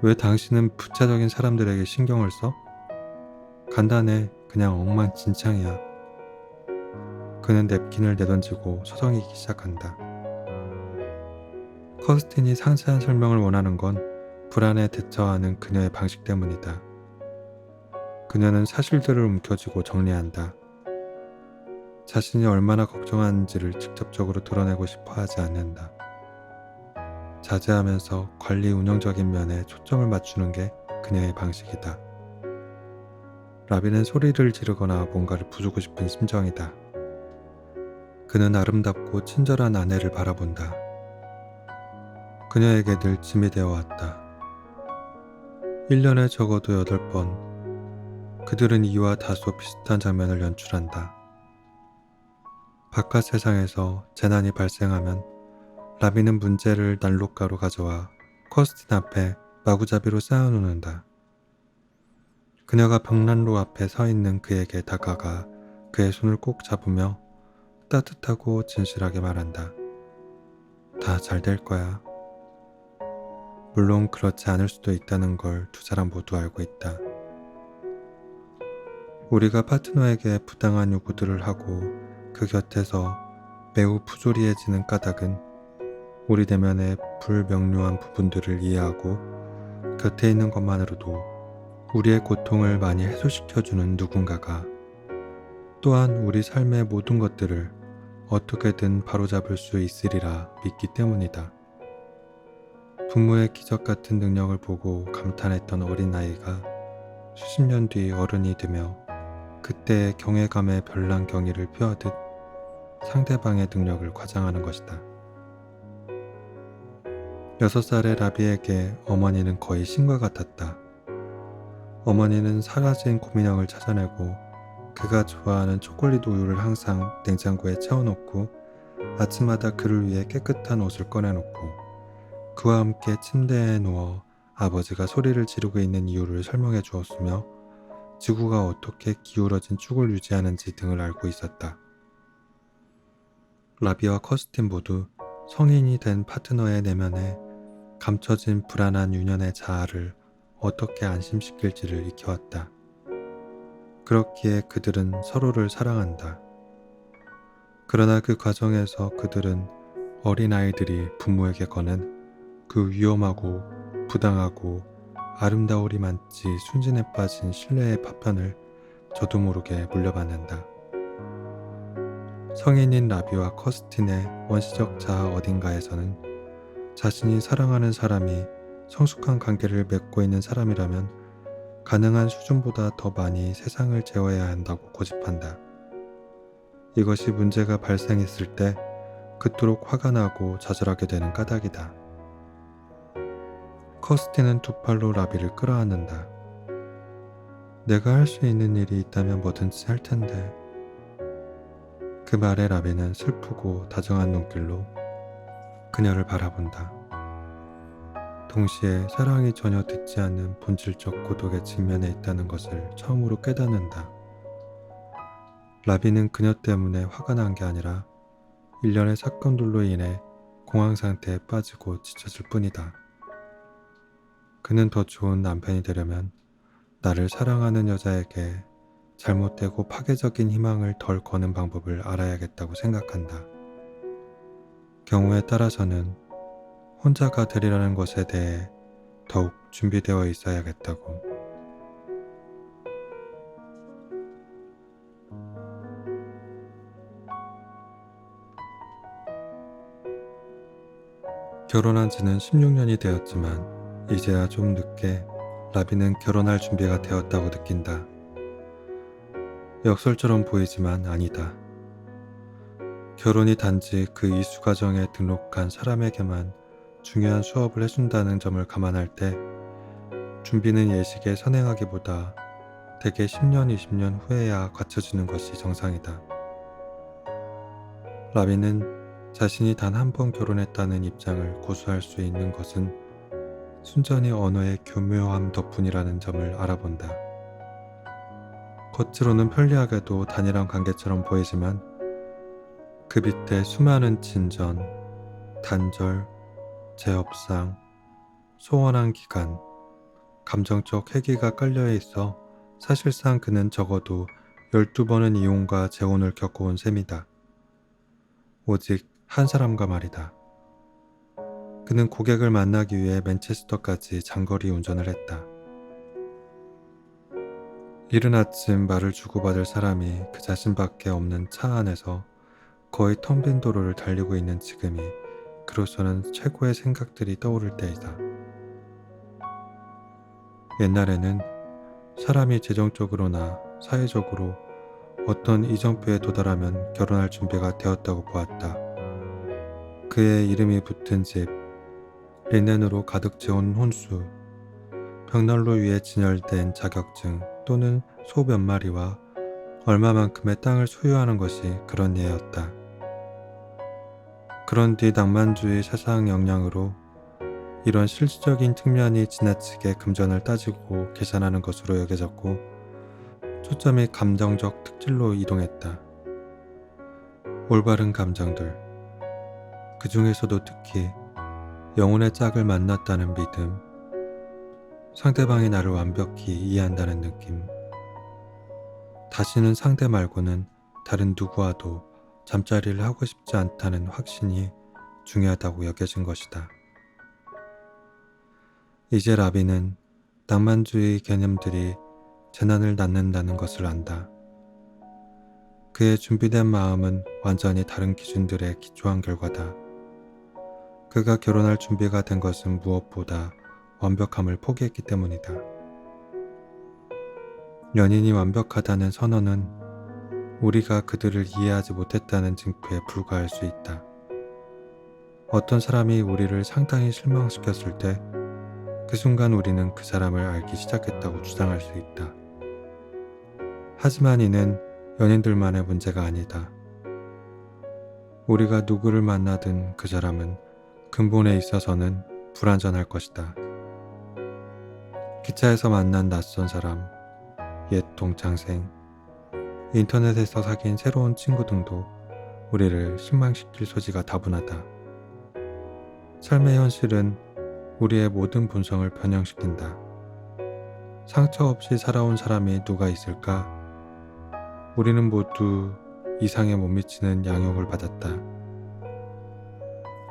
[SPEAKER 1] 왜 당신은 부차적인 사람들에게 신경을 써? 간단해. 그냥 엉망진창이야. 그는 냅킨을 내던지고 서성이기 시작한다. 커스틴이 상세한 설명을 원하는 건 불안에 대처하는 그녀의 방식 때문이다. 그녀는 사실들을 움켜쥐고 정리한다. 자신이 얼마나 걱정하는지를 직접적으로 드러내고 싶어 하지 않는다. 자제하면서 관리 운영적인 면에 초점을 맞추는 게 그녀의 방식이다. 라비는 소리를 지르거나 뭔가를 부수고 싶은 심정이다. 그는 아름답고 친절한 아내를 바라본다. 그녀에게 늘 짐이 되어 왔다. 1년에 적어도 8번 그들은 이와 다소 비슷한 장면을 연출한다. 바깥 세상에서 재난이 발생하면 라비는 문제를 난로가로 가져와 커스틴 앞에 마구잡이로 쌓아놓는다. 그녀가 벽난로 앞에 서 있는 그에게 다가가 그의 손을 꼭 잡으며 따뜻하고 진실하게 말한다. 다 잘 될 거야. 물론 그렇지 않을 수도 있다는 걸 두 사람 모두 알고 있다. 우리가 파트너에게 부당한 요구들을 하고 그 곁에서 매우 부조리해지는 까닭은 우리 내면의 불명료한 부분들을 이해하고 곁에 있는 것만으로도 우리의 고통을 많이 해소시켜주는 누군가가 또한 우리 삶의 모든 것들을 어떻게든 바로잡을 수 있으리라 믿기 때문이다. 부모의 기적 같은 능력을 보고 감탄했던 어린아이가 수십 년 뒤 어른이 되며 그때의 경외감의 별난 경의를 표하듯 상대방의 능력을 과장하는 것이다. 6살의 라비에게 어머니는 거의 신과 같았다. 어머니는 사라진 고민형을 찾아내고 그가 좋아하는 초콜릿 우유를 항상 냉장고에 채워놓고 아침마다 그를 위해 깨끗한 옷을 꺼내놓고 그와 함께 침대에 누워 아버지가 소리를 지르고 있는 이유를 설명해 주었으며 지구가 어떻게 기울어진 축을 유지하는지 등을 알고 있었다. 라비와 커스틴 모두 성인이 된 파트너의 내면에 감춰진 불안한 유년의 자아를 어떻게 안심시킬지를 익혀왔다. 그렇기에 그들은 서로를 사랑한다. 그러나 그 과정에서 그들은 어린아이들이 부모에게 거는 그 위험하고 부당하고 아름다우리 많지 순진에 빠진 신뢰의 파편을 저도 모르게 물려받는다. 성인인 라비와 커스틴의 원시적 자아 어딘가에서는 자신이 사랑하는 사람이 성숙한 관계를 맺고 있는 사람이라면 가능한 수준보다 더 많이 세상을 제어해야 한다고 고집한다. 이것이 문제가 발생했을 때 그토록 화가 나고 좌절하게 되는 까닭이다. 커스틴은 두 팔로 라비를 끌어안는다. 내가 할 수 있는 일이 있다면 뭐든지 할 텐데. 그 말에 라비는 슬프고 다정한 눈길로 그녀를 바라본다. 동시에 사랑이 전혀 듣지 않는 본질적 고독에 직면해 있다는 것을 처음으로 깨닫는다. 라비는 그녀 때문에 화가 난 게 아니라 일련의 사건들로 인해 공황 상태에 빠지고 지쳐질 뿐이다. 그는 더 좋은 남편이 되려면 나를 사랑하는 여자에게 잘못되고 파괴적인 희망을 덜 거는 방법을 알아야겠다고 생각한다. 경우에 따라서는 혼자가 되리라는 것에 대해 더욱 준비되어 있어야겠다고. 결혼한 지는 16년이 되었지만 이제야 좀 늦게 라비는 결혼할 준비가 되었다고 느낀다. 역설처럼 보이지만 아니다. 결혼이 단지 그 이수 과정에 등록한 사람에게만 중요한 수업을 해준다는 점을 감안할 때 준비는 예식에 선행하기보다 대개 10년, 20년 후에야 갖춰지는 것이 정상이다. 라비는 자신이 단 한 번 결혼했다는 입장을 고수할 수 있는 것은 순전히 언어의 교묘함 덕분이라는 점을 알아본다. 겉으로는 편리하게도 단일한 관계처럼 보이지만 그 밑에 수많은 진전, 단절, 재협상, 소원한 기간, 감정적 회기가 깔려 있어 사실상 그는 적어도 12번은 이혼과 재혼을 겪어온 셈이다. 오직 한 사람과 말이다. 그는 고객을 만나기 위해 맨체스터까지 장거리 운전을 했다. 이른 아침 말을 주고받을 사람이 그 자신밖에 없는 차 안에서 거의 텅 빈 도로를 달리고 있는 지금이 그로서는 최고의 생각들이 떠오를 때이다. 옛날에는 사람이 재정적으로나 사회적으로 어떤 이정표에 도달하면 결혼할 준비가 되었다고 보았다. 그의 이름이 붙은 집, 리넨으로 가득 채운 혼수, 벽난로 위에 진열된 자격증 또는 소 몇 마리와 얼마만큼의 땅을 소유하는 것이 그런 예였다. 그런 뒤 낭만주의 사상 영향으로 이런 실질적인 측면이 지나치게 금전을 따지고 계산하는 것으로 여겨졌고 초점이 감정적 특질로 이동했다. 올바른 감정들, 그 중에서도 특히 영혼의 짝을 만났다는 믿음, 상대방이 나를 완벽히 이해한다는 느낌, 다시는 상대 말고는 다른 누구와도 잠자리를 하고 싶지 않다는 확신이 중요하다고 여겨진 것이다. 이제 라비는 낭만주의 개념들이 재난을 낳는다는 것을 안다. 그의 준비된 마음은 완전히 다른 기준들에 기초한 결과다. 그가 결혼할 준비가 된 것은 무엇보다 완벽함을 포기했기 때문이다. 연인이 완벽하다는 선언은 우리가 그들을 이해하지 못했다는 징표에 불과할 수 있다. 어떤 사람이 우리를 상당히 실망시켰을 때 그 순간 우리는 그 사람을 알기 시작했다고 주장할 수 있다. 하지만 이는 연인들만의 문제가 아니다. 우리가 누구를 만나든 그 사람은 근본에 있어서는 불완전할 것이다. 기차에서 만난 낯선 사람, 옛 동창생, 인터넷에서 사귄 새로운 친구 등도 우리를 실망시킬 소지가 다분하다. 삶의 현실은 우리의 모든 본성을 변형시킨다. 상처 없이 살아온 사람이 누가 있을까? 우리는 모두 이상에 못 미치는 양육을 받았다.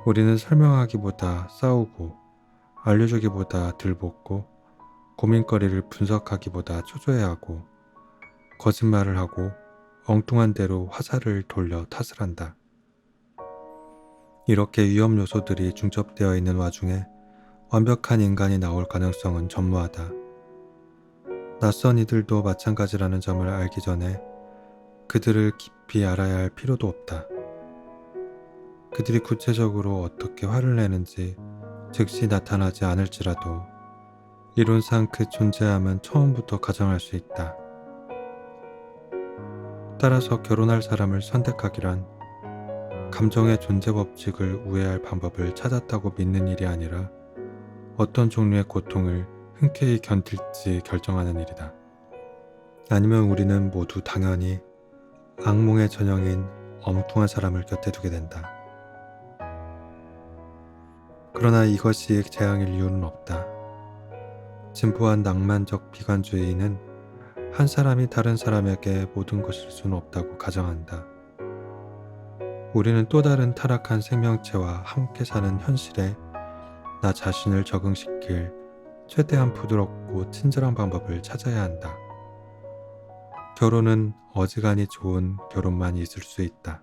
[SPEAKER 1] 우리는 설명하기보다 싸우고, 알려주기보다 들볶고, 고민거리를 분석하기보다 초조해하고, 거짓말을 하고, 엉뚱한 대로 화살을 돌려 탓을 한다. 이렇게 위험 요소들이 중첩되어 있는 와중에 완벽한 인간이 나올 가능성은 전무하다. 낯선 이들도 마찬가지라는 점을 알기 전에 그들을 깊이 알아야 할 필요도 없다. 그들이 구체적으로 어떻게 화를 내는지 즉시 나타나지 않을지라도 이론상 그 존재함은 처음부터 가정할 수 있다. 따라서 결혼할 사람을 선택하기란 감정의 존재 법칙을 우회할 방법을 찾았다고 믿는 일이 아니라 어떤 종류의 고통을 흔쾌히 견딜지 결정하는 일이다. 아니면 우리는 모두 당연히 악몽의 전형인 엉뚱한 사람을 곁에 두게 된다. 그러나 이것이 재앙일 이유는 없다. 진보한 낭만적 비관주의는 한 사람이 다른 사람에게 모든 것일 수는 없다고 가정한다. 우리는 또 다른 타락한 생명체와 함께 사는 현실에 나 자신을 적응시킬 최대한 부드럽고 친절한 방법을 찾아야 한다. 결혼은 어지간히 좋은 결혼만 있을 수 있다.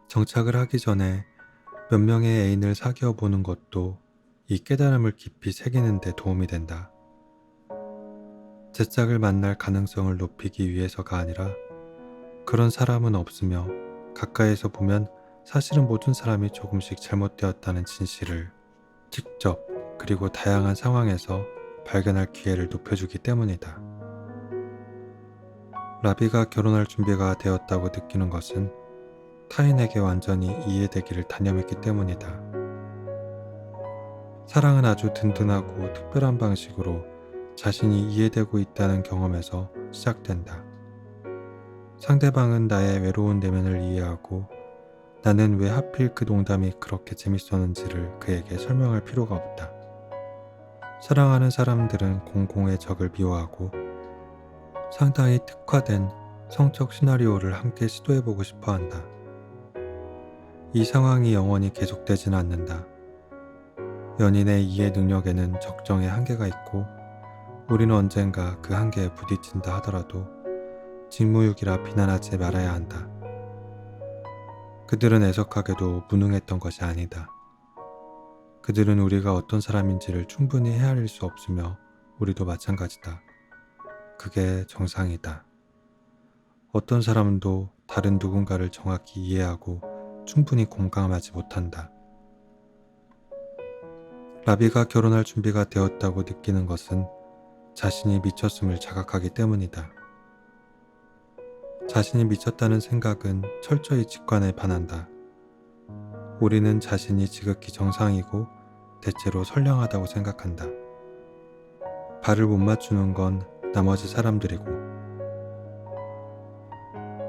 [SPEAKER 1] 정착을 하기 전에 몇 명의 애인을 사귀어 보는 것도 이 깨달음을 깊이 새기는 데 도움이 된다. 제 짝을 만날 가능성을 높이기 위해서가 아니라 그런 사람은 없으며 가까이에서 보면 사실은 모든 사람이 조금씩 잘못되었다는 진실을 직접 그리고 다양한 상황에서 발견할 기회를 높여주기 때문이다. 라비가 결혼할 준비가 되었다고 느끼는 것은 타인에게 완전히 이해되기를 단념했기 때문이다. 사랑은 아주 든든하고 특별한 방식으로 자신이 이해되고 있다는 경험에서 시작된다. 상대방은 나의 외로운 내면을 이해하고 나는 왜 하필 그 농담이 그렇게 재밌었는지를 그에게 설명할 필요가 없다. 사랑하는 사람들은 공공의 적을 미워하고 상당히 특화된 성적 시나리오를 함께 시도해보고 싶어 한다. 이 상황이 영원히 계속되지는 않는다. 연인의 이해 능력에는 적정의 한계가 있고 우리는 언젠가 그 한계에 부딪힌다 하더라도 직무유기라 비난하지 말아야 한다. 그들은 애석하게도 무능했던 것이 아니다. 그들은 우리가 어떤 사람인지를 충분히 헤아릴 수 없으며 우리도 마찬가지다. 그게 정상이다. 어떤 사람도 다른 누군가를 정확히 이해하고 충분히 공감하지 못한다. 라비가 결혼할 준비가 되었다고 느끼는 것은 자신이 미쳤음을 자각하기 때문이다. 자신이 미쳤다는 생각은 철저히 직관에 반한다. 우리는 자신이 지극히 정상이고 대체로 선량하다고 생각한다. 발을 못 맞추는 건 나머지 사람들이고.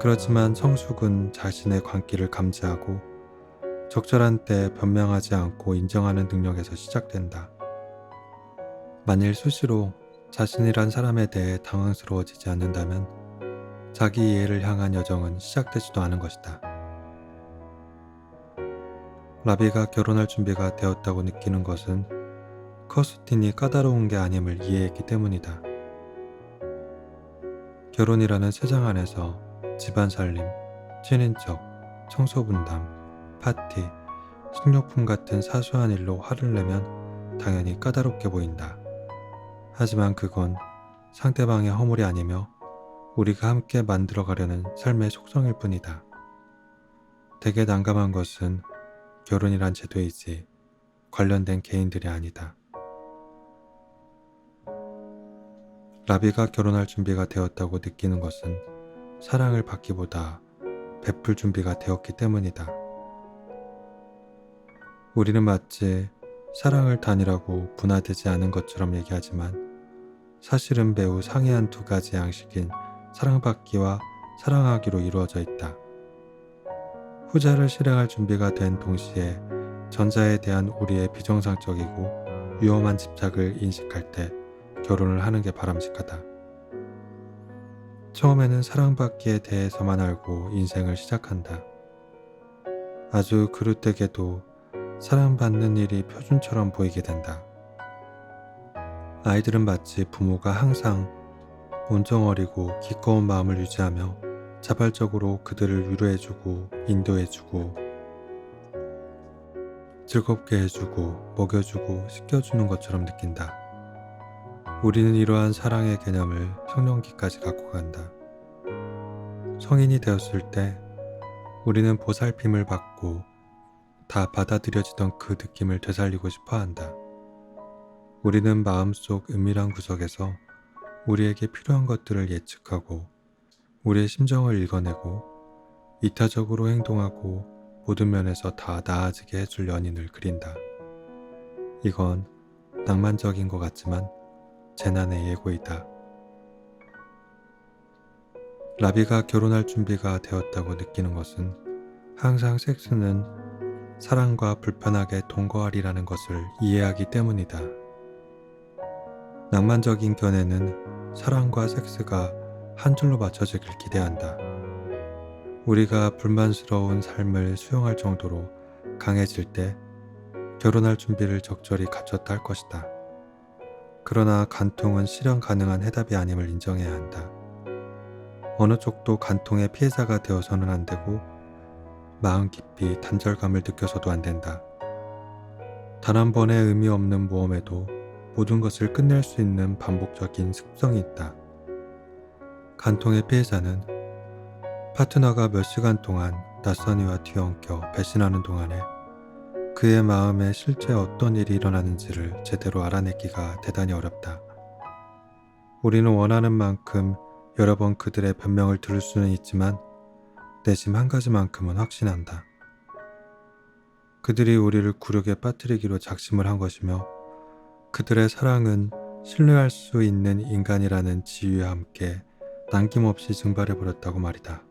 [SPEAKER 1] 그렇지만 성숙은 자신의 광기를 감지하고 적절한 때 변명하지 않고 인정하는 능력에서 시작된다. 만일 수시로 자신이란 사람에 대해 당황스러워지지 않는다면 자기 이해를 향한 여정은 시작되지도 않은 것이다. 라비가 결혼할 준비가 되었다고 느끼는 것은 커스틴이 까다로운 게 아님을 이해했기 때문이다. 결혼이라는 세상 안에서 집안 살림, 친인척, 청소 분담, 파티, 식료품 같은 사소한 일로 화를 내면 당연히 까다롭게 보인다. 하지만 그건 상대방의 허물이 아니며 우리가 함께 만들어가려는 삶의 속성일 뿐이다. 되게 난감한 것은 결혼이란 제도이지 관련된 개인들이 아니다. 라비가 결혼할 준비가 되었다고 느끼는 것은 사랑을 받기보다 베풀 준비가 되었기 때문이다. 우리는 마치 사랑을 단위라고 분화되지 않은 것처럼 얘기하지만 사실은 매우 상이한 두 가지 양식인 사랑받기와 사랑하기로 이루어져 있다. 후자를 실행할 준비가 된 동시에 전자에 대한 우리의 비정상적이고 위험한 집착을 인식할 때 결혼을 하는 게 바람직하다. 처음에는 사랑받기에 대해서만 알고 인생을 시작한다. 아주 그릇되게도 사랑받는 일이 표준처럼 보이게 된다. 아이들은 마치 부모가 항상 온정어리고 기꺼운 마음을 유지하며 자발적으로 그들을 위로해주고 인도해주고 즐겁게 해주고 먹여주고 씻겨주는 것처럼 느낀다. 우리는 이러한 사랑의 개념을 청년기까지 갖고 간다. 성인이 되었을 때 우리는 보살핌을 받고 다 받아들여지던 그 느낌을 되살리고 싶어 한다. 우리는 마음속 은밀한 구석에서 우리에게 필요한 것들을 예측하고 우리의 심정을 읽어내고 이타적으로 행동하고 모든 면에서 다 나아지게 해줄 연인을 그린다. 이건 낭만적인 것 같지만 재난의 예고이다. 라비가 결혼할 준비가 되었다고 느끼는 것은 항상 섹스는 사랑과 불편하게 동거하리라는 것을 이해하기 때문이다. 낭만적인 견해는 사랑과 섹스가 한 줄로 맞춰지길 기대한다. 우리가 불만스러운 삶을 수용할 정도로 강해질 때 결혼할 준비를 적절히 갖췄다 할 것이다. 그러나 간통은 실현 가능한 해답이 아님을 인정해야 한다. 어느 쪽도 간통의 피해자가 되어서는 안 되고 마음 깊이 단절감을 느껴서도 안 된다. 단 한 번의 의미 없는 모험에도 모든 것을 끝낼 수 있는 반복적인 습성이 있다. 간통의 피해자는 파트너가 몇 시간 동안 낯선 이와 뒤엉켜 배신하는 동안에 그의 마음에 실제 어떤 일이 일어나는지를 제대로 알아내기가 대단히 어렵다. 우리는 원하는 만큼 여러 번 그들의 변명을 들을 수는 있지만 내심 한 가지만큼은 확신한다. 그들이 우리를 굴욕에 빠뜨리기로 작심을 한 것이며 그들의 사랑은 신뢰할 수 있는 인간이라는 지위와 함께 남김없이 증발해버렸다고 말이다.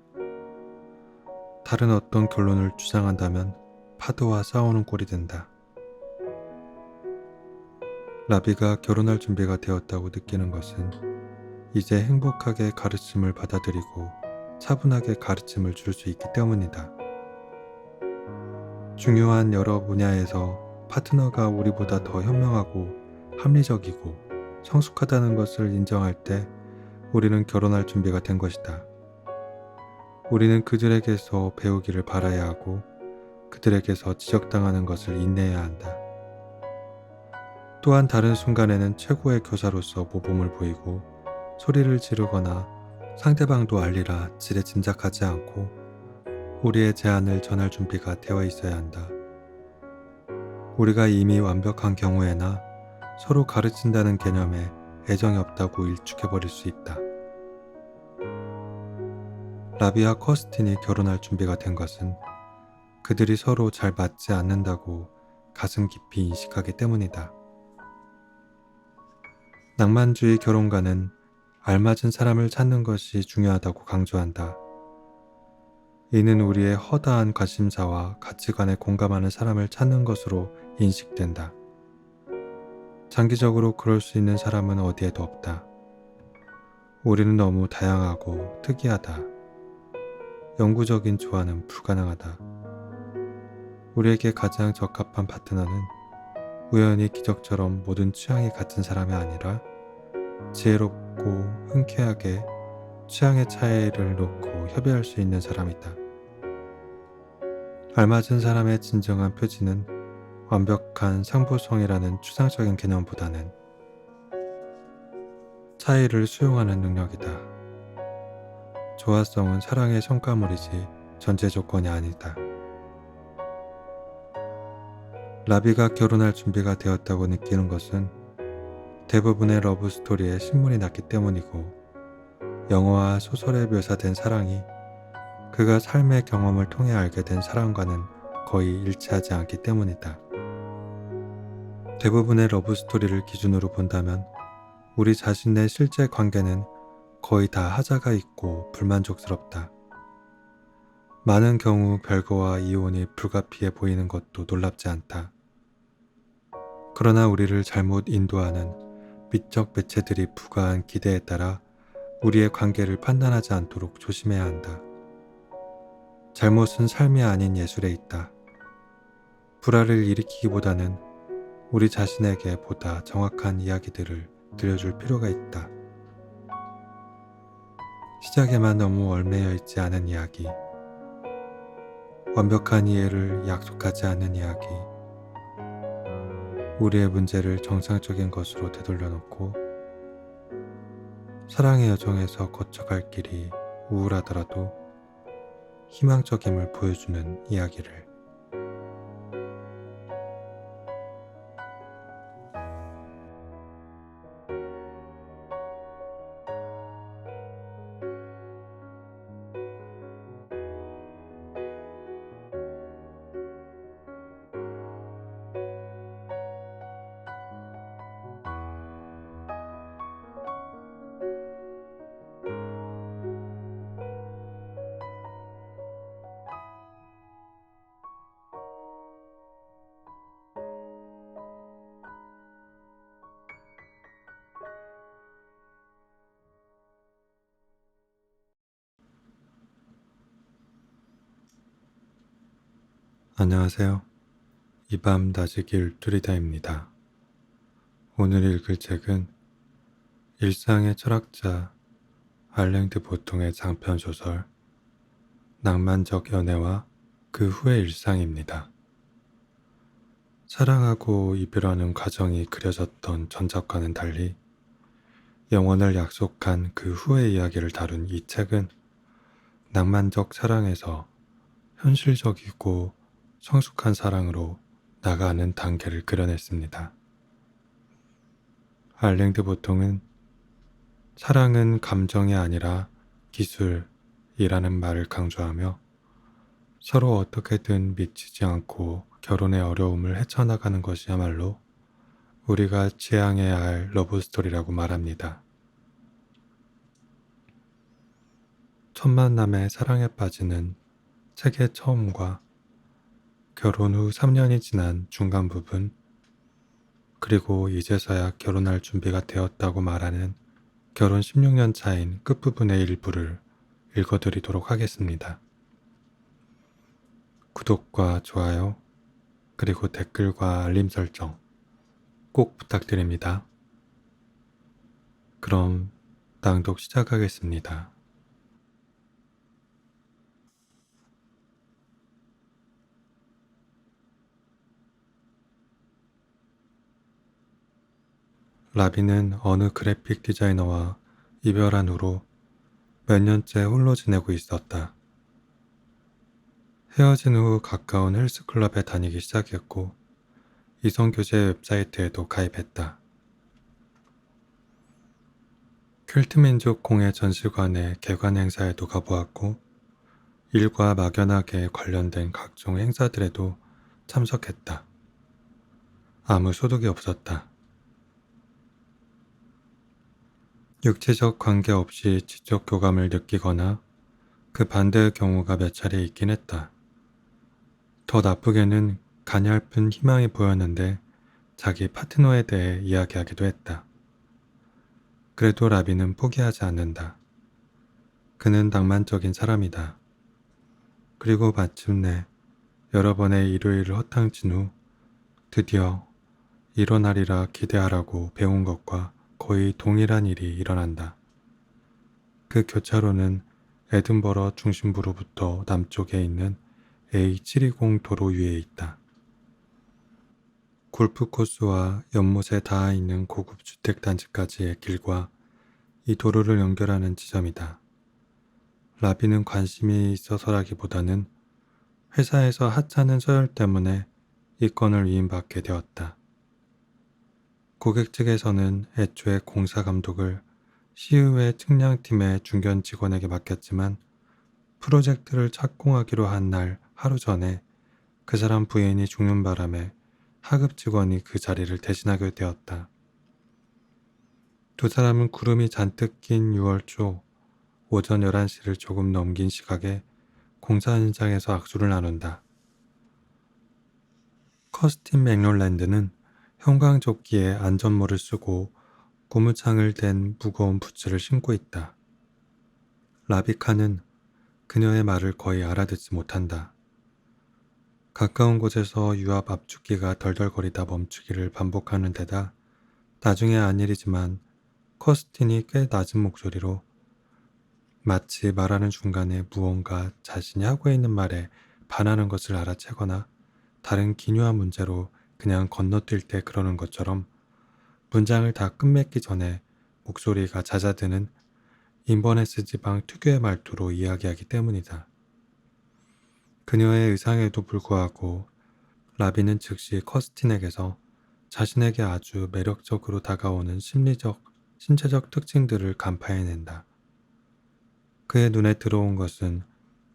[SPEAKER 1] 다른 어떤 결론을 주장한다면 파도와 싸우는 꼴이 된다. 라비가 결혼할 준비가 되었다고 느끼는 것은 이제 행복하게 가르침을 받아들이고 차분하게 가르침을 줄 수 있기 때문이다. 중요한 여러 분야에서 파트너가 우리보다 더 현명하고 합리적이고 성숙하다는 것을 인정할 때 우리는 결혼할 준비가 된 것이다. 우리는 그들에게서 배우기를 바라야 하고 그들에게서 지적당하는 것을 인내해야 한다. 또한 다른 순간에는 최고의 교사로서 모범을 보이고 소리를 지르거나 상대방도 알리라 지레 짐작하지 않고 우리의 제안을 전할 준비가 되어 있어야 한다. 우리가 이미 완벽한 경우에나 서로 가르친다는 개념에 애정이 없다고 일축해버릴 수 있다. 라비와 커스틴이 결혼할 준비가 된 것은 그들이 서로 잘 맞지 않는다고 가슴 깊이 인식하기 때문이다. 낭만주의 결혼가는 알맞은 사람을 찾는 것이 중요하다고 강조한다. 이는 우리의 허다한 관심사와 가치관에 공감하는 사람을 찾는 것으로 인식된다. 장기적으로 그럴 수 있는 사람은 어디에도 없다. 우리는 너무 다양하고 특이하다. 영구적인 조화는 불가능하다. 우리에게 가장 적합한 파트너는 우연히 기적처럼 모든 취향이 같은 사람이 아니라 지혜롭고 흔쾌하게 취향의 차이를 놓고 협의할 수 있는 사람이다. 알맞은 사람의 진정한 표지는 완벽한 상부성이라는 추상적인 개념보다는 차이를 수용하는 능력이다. 조화성은 사랑의 성과물이지 전제 조건이 아니다. 라비가 결혼할 준비가 되었다고 느끼는 것은 대부분의 러브 스토리에 신물이 났기 때문이고 영화와 소설에 묘사된 사랑이 그가 삶의 경험을 통해 알게 된 사랑과는 거의 일치하지 않기 때문이다. 대부분의 러브 스토리를 기준으로 본다면 우리 자신의 실제 관계는 거의 다 하자가 있고 불만족스럽다. 많은 경우 별거와 이혼이 불가피해 보이는 것도 놀랍지 않다. 그러나 우리를 잘못 인도하는 미적 매체들이 부과한 기대에 따라 우리의 관계를 판단하지 않도록 조심해야 한다. 잘못은 삶이 아닌 예술에 있다. 불화를 일으키기보다는 우리 자신에게 보다 정확한 이야기들을 들려줄 필요가 있다. 시작에만 너무 얽매여 있지 않은 이야기, 완벽한 이해를 약속하지 않는 이야기, 우리의 문제를 정상적인 것으로 되돌려놓고 사랑의 여정에서 거쳐갈 길이 우울하더라도 희망적임을 보여주는 이야기를. 안녕하세요. 이 밤 낮이길 뚜리다입니다. 오늘 읽을 책은 일상의 철학자 알랭드 보통의 장편 소설 낭만적 연애와 그 후의 일상입니다. 사랑하고 이별하는 과정이 그려졌던 전작과는 달리 영원을 약속한 그 후의 이야기를 다룬 이 책은 낭만적 사랑에서 현실적이고 성숙한 사랑으로 나가는 단계를 그려냈습니다. 알랭드 보통은 사랑은 감정이 아니라 기술이라는 말을 강조하며 서로 어떻게든 미치지 않고 결혼의 어려움을 헤쳐나가는 것이야말로 우리가 지향해야 할 러브스토리라고 말합니다. 첫 만남에 사랑에 빠지는 책의 처음과 결혼 후 3년이 지난 중간 부분, 그리고 이제서야 결혼할 준비가 되었다고 말하는 결혼 16년 차인 끝부분의 일부를 읽어드리도록 하겠습니다. 구독과 좋아요, 그리고 댓글과 알림 설정 꼭 부탁드립니다. 그럼 낭독 시작하겠습니다. 라비는 어느 그래픽 디자이너와 이별한 후로 몇 년째 홀로 지내고 있었다. 헤어진 후 가까운 헬스클럽에 다니기 시작했고 이성교제 웹사이트에도 가입했다. 퀼트민족 공예 전시관의 개관 행사에도 가보았고 일과 막연하게 관련된 각종 행사들에도 참석했다. 아무 소득이 없었다. 육체적 관계 없이 지적 교감을 느끼거나 그 반대의 경우가 몇 차례 있긴 했다. 더 나쁘게는 가냘픈 희망이 보였는데 자기 파트너에 대해 이야기하기도 했다. 그래도 라비는 포기하지 않는다. 그는 낭만적인 사람이다. 그리고 마침내 여러 번의 일요일을 허탕친 후 드디어 일어나리라 기대하라고 배운 것과 거의 동일한 일이 일어난다. 그 교차로는 에든버러 중심부로부터 남쪽에 있는 A720 도로 위에 있다. 골프 코스와 연못에 닿아 있는 고급 주택단지까지의 길과 이 도로를 연결하는 지점이다. 라비는 관심이 있어서라기보다는 회사에서 하찮은 서열 때문에 이 건을 위임받게 되었다. 고객 측에서는 애초에 공사 감독을 시의회 측량팀의 중견 직원에게 맡겼지만 프로젝트를 착공하기로 한 날 하루 전에 그 사람 부인이 죽는 바람에 하급 직원이 그 자리를 대신하게 되었다. 두 사람은 구름이 잔뜩 낀 6월 초 오전 11시를 조금 넘긴 시각에 공사 현장에서 악수를 나눈다. 커스틴 맥롤랜드는 형광조끼에 안전모를 쓰고 고무창을 댄 무거운 부츠를 신고 있다. 라비카는 그녀의 말을 거의 알아듣지 못한다. 가까운 곳에서 유압 압축기가 덜덜거리다 멈추기를 반복하는 데다 나중에 안 일이지만 커스틴이 꽤 낮은 목소리로 마치 말하는 중간에 무언가 자신이 하고 있는 말에 반하는 것을 알아채거나 다른 기묘한 문제로 그냥 건너뛸 때 그러는 것처럼 문장을 다 끝맺기 전에 목소리가 잦아드는 인버네스 지방 특유의 말투로 이야기하기 때문이다. 그녀의 의상에도 불구하고 라비는 즉시 커스틴에게서 자신에게 아주 매력적으로 다가오는 심리적, 신체적 특징들을 간파해낸다. 그의 눈에 들어온 것은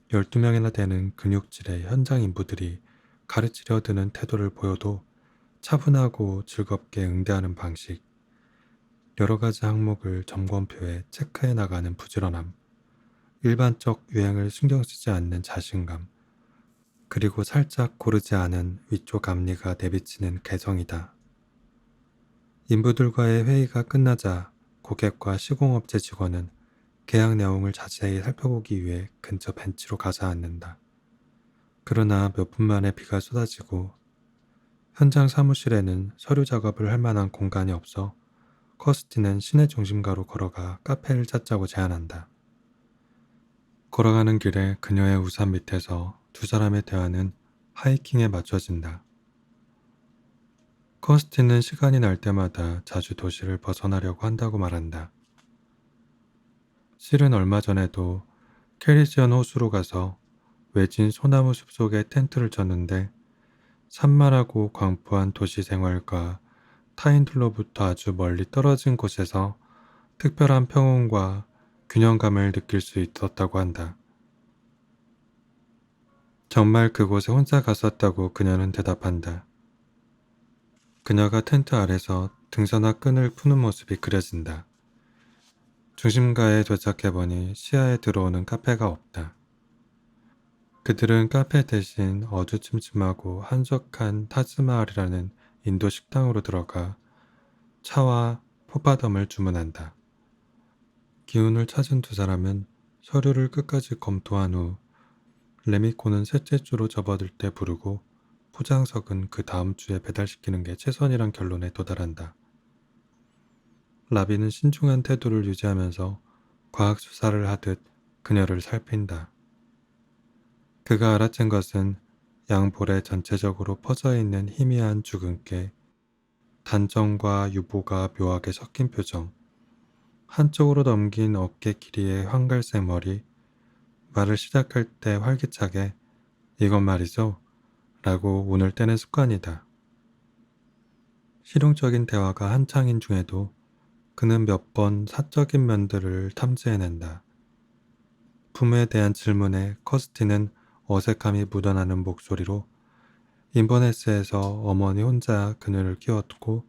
[SPEAKER 1] 12명이나 되는 근육질의 현장 인부들이 가르치려 드는 태도를 보여도 차분하고 즐겁게 응대하는 방식, 여러 가지 항목을 점검표에 체크해 나가는 부지런함, 일반적 유행을 신경 쓰지 않는 자신감, 그리고 살짝 고르지 않은 위쪽 앞니가 내비치는 개성이다. 인부들과의 회의가 끝나자 고객과 시공업체 직원은 계약 내용을 자세히 살펴보기 위해 근처 벤치로 가자 앉는다. 그러나 몇 분 만에 비가 쏟아지고 현장 사무실에는 서류 작업을 할 만한 공간이 없어 커스틴은 시내 중심가로 걸어가 카페를 찾자고 제안한다. 걸어가는 길에 그녀의 우산 밑에서 두 사람의 대화는 하이킹에 맞춰진다. 커스틴은 시간이 날 때마다 자주 도시를 벗어나려고 한다고 말한다. 실은 얼마 전에도 캐리지언 호수로 가서 외진 소나무 숲속에 텐트를 쳤는데 산만하고 광포한 도시 생활과 타인들로부터 아주 멀리 떨어진 곳에서 특별한 평온과 균형감을 느낄 수 있었다고 한다. 정말 그곳에 혼자 갔었다고 그녀는 대답한다. 그녀가 텐트 아래서 등산화 끈을 푸는 모습이 그려진다. 중심가에 도착해보니 시야에 들어오는 카페가 없다. 그들은 카페 대신 어두침침하고 한적한 타즈마을이라는 인도 식당으로 들어가 차와 포파덤을 주문한다. 기운을 찾은 두 사람은 서류를 끝까지 검토한 후 레미코는 셋째 주로 접어들 때 부르고 포장석은 그 다음 주에 배달시키는 게 최선이란 결론에 도달한다. 라비는 신중한 태도를 유지하면서 과학 수사를 하듯 그녀를 살핀다. 그가 알아챈 것은 양볼에 전체적으로 퍼져있는 희미한 주근깨, 단정과 유보가 묘하게 섞인 표정, 한쪽으로 넘긴 어깨 길이의 황갈색 머리, 말을 시작할 때 활기차게 이건 말이죠 라고 운을 떼는 습관이다. 실용적인 대화가 한창인 중에도 그는 몇 번 사적인 면들을 탐지해낸다. 부모에 대한 질문에 커스티는 어색함이 묻어나는 목소리로 인버네스에서 어머니 혼자 그녀를 키웠고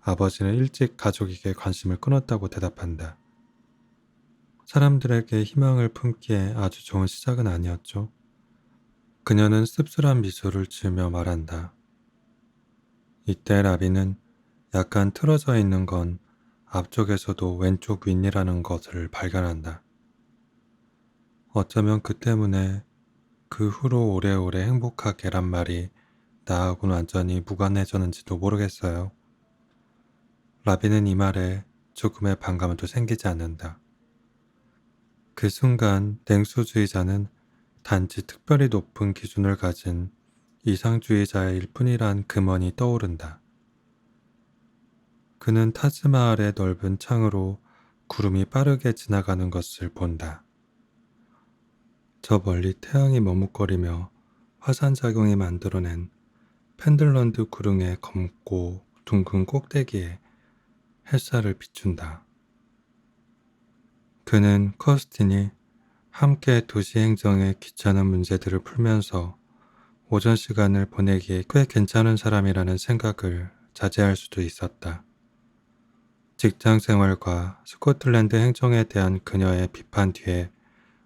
[SPEAKER 1] 아버지는 일찍 가족에게 관심을 끊었다고 대답한다. 사람들에게 희망을 품기에 아주 좋은 시작은 아니었죠. 그녀는 씁쓸한 미소를 지으며 말한다. 이때 라비는 약간 틀어져 있는 건 앞쪽에서도 왼쪽 윗이라는 것을 발견한다. 어쩌면 그 때문에 그 후로 오래오래 행복하게란 말이 나하고는 완전히 무관해졌는지도 모르겠어요. 라비는 이 말에 조금의 반감도 생기지 않는다. 그 순간 냉수주의자는 단지 특별히 높은 기준을 가진 이상주의자일 뿐이란 금언이 떠오른다. 그는 타즈마할의 넓은 창으로 구름이 빠르게 지나가는 것을 본다. 저 멀리 태양이 머뭇거리며 화산작용이 만들어낸 펜들런드 구릉의 검고 둥근 꼭대기에 햇살을 비춘다. 그는 커스틴이 함께 도시 행정의 귀찮은 문제들을 풀면서 오전 시간을 보내기에 꽤 괜찮은 사람이라는 생각을 자제할 수도 있었다. 직장 생활과 스코틀랜드 행정에 대한 그녀의 비판 뒤에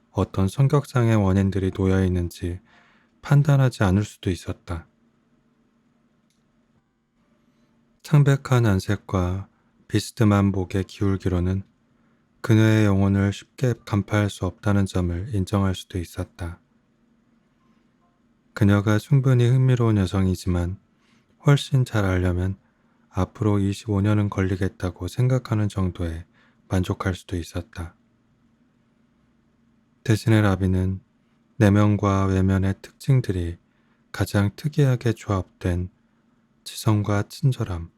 [SPEAKER 1] 어떤 성격상의 원인들이 놓여 있는지 판단하지 않을 수도 있었다. 창백한 안색과 비스듬한 목의 기울기로는 그녀의 영혼을 쉽게 간파할 수 없다는 점을 인정할 수도 있었다. 그녀가 충분히 흥미로운 여성이지만 훨씬 잘 알려면 앞으로 25년은 걸리겠다고 생각하는 정도에 만족할 수도 있었다. 대신에 라비는 내면과 외면의 특징들이 가장 특이하게 조합된 지성과 친절함,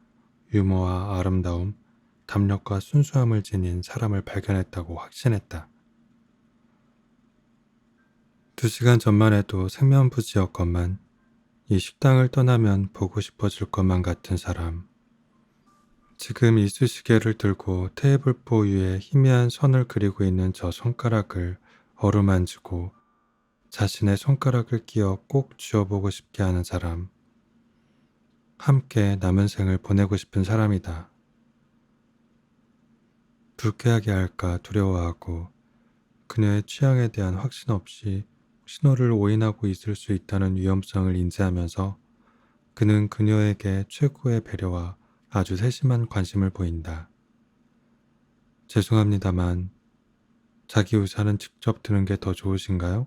[SPEAKER 1] 유머와 아름다움, 담력과 순수함을 지닌 사람을 발견했다고 확신했다. 2시간 전만 해도 생면부지였건만 이 식당을 떠나면 보고 싶어질 것만 같은 사람. 지금 이쑤시개를 들고 테이블보 위에 희미한 선을 그리고 있는 저 손가락을 어루만지고 자신의 손가락을 끼워 꼭 쥐어보고 싶게 하는 사람. 함께 남은 생을 보내고 싶은 사람이다. 불쾌하게 할까 두려워하고 그녀의 취향에 대한 확신 없이 신호를 오인하고 있을 수 있다는 위험성을 인지하면서 그는 그녀에게 최고의 배려와 아주 세심한 관심을 보인다. 죄송합니다만 자기 의사는 직접 드는 게 더 좋으신가요?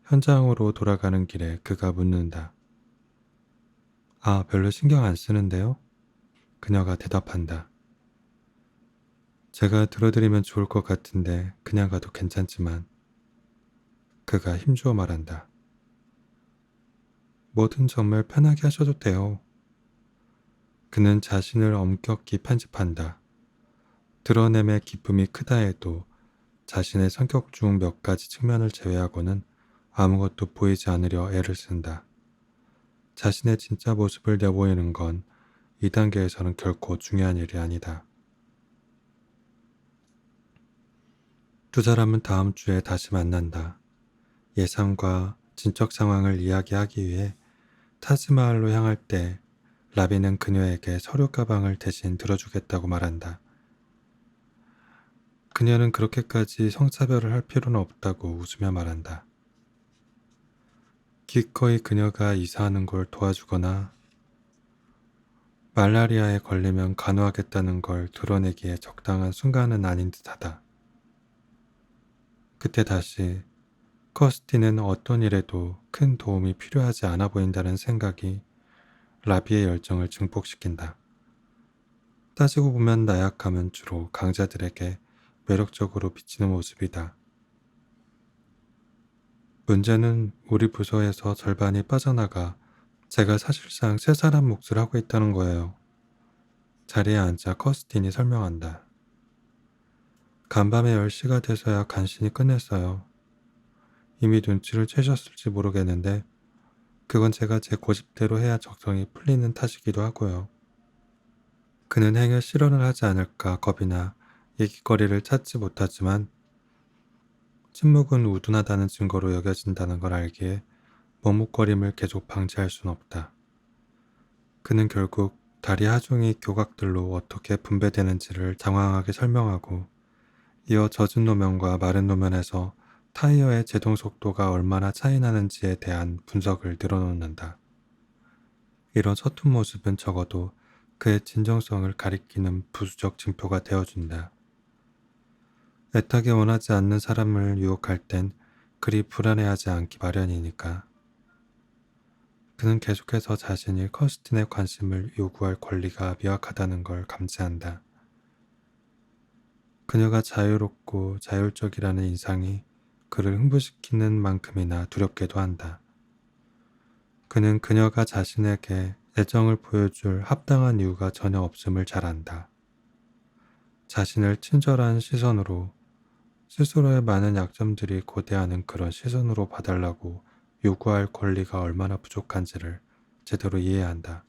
[SPEAKER 1] 현장으로 돌아가는 길에 그가 묻는다. 아, 별로 신경 안 쓰는데요? 그녀가 대답한다. 제가 들어드리면 좋을 것 같은데 그냥 가도 괜찮지만 그가 힘주어 말한다. 뭐든 정말 편하게 하셔도 돼요. 그는 자신을 엄격히 편집한다. 드러냄의 기쁨이 크다 해도 자신의 성격 중 몇 가지 측면을 제외하고는 아무것도 보이지 않으려 애를 쓴다. 자신의 진짜 모습을 내보이는 건 이 단계에서는 결코 중요한 일이 아니다. 두 사람은 다음 주에 다시 만난다. 예상과 진척 상황을 이야기하기 위해 타지마할로 향할 때 라비는 그녀에게 서류 가방을 대신 들어주겠다고 말한다. 그녀는 그렇게까지 성차별을 할 필요는 없다고 웃으며 말한다. 기꺼이 그녀가 이사하는 걸 도와주거나 말라리아에 걸리면 간호하겠다는 걸 드러내기에 적당한 순간은 아닌 듯하다. 그때 다시 커스티는 어떤 일에도 큰 도움이 필요하지 않아 보인다는 생각이 라비의 열정을 증폭시킨다. 따지고 보면 나약함은 주로 강자들에게 매력적으로 비치는 모습이다. 문제는 우리 부서에서 절반이 빠져나가 제가 사실상 세 사람 몫을 하고 있다는 거예요. 자리에 앉아 커스틴이 설명한다. 간밤에 10시가 돼서야 간신히 끝냈어요. 이미 눈치를 채셨을지 모르겠는데 그건 제가 제 고집대로 해야 적성이 풀리는 탓이기도 하고요. 그는 행여 실언을 하지 않을까 겁이나 얘기거리를 찾지 못하지만 침묵은 우둔하다는 증거로 여겨진다는 걸 알기에 머뭇거림을 계속 방지할 순 없다. 그는 결국 다리 하중이 교각들로 어떻게 분배되는지를 장황하게 설명하고 이어 젖은 노면과 마른 노면에서 타이어의 제동 속도가 얼마나 차이 나는지에 대한 분석을 늘어놓는다. 이런 서툰 모습은 적어도 그의 진정성을 가리키는 부수적 징표가 되어준다. 애타게 원하지 않는 사람을 유혹할 땐 그리 불안해하지 않기 마련이니까. 그는 계속해서 자신이 커스틴의 관심을 요구할 권리가 미약하다는 걸 감지한다. 그녀가 자유롭고 자율적이라는 인상이 그를 흥분시키는 만큼이나 두렵게도 한다. 그는 그녀가 자신에게 애정을 보여줄 합당한 이유가 전혀 없음을 잘 안다. 자신을 친절한 시선으로 스스로의 많은 약점들이 고대하는 그런 시선으로 봐달라고 요구할 권리가 얼마나 부족한지를 제대로 이해한다.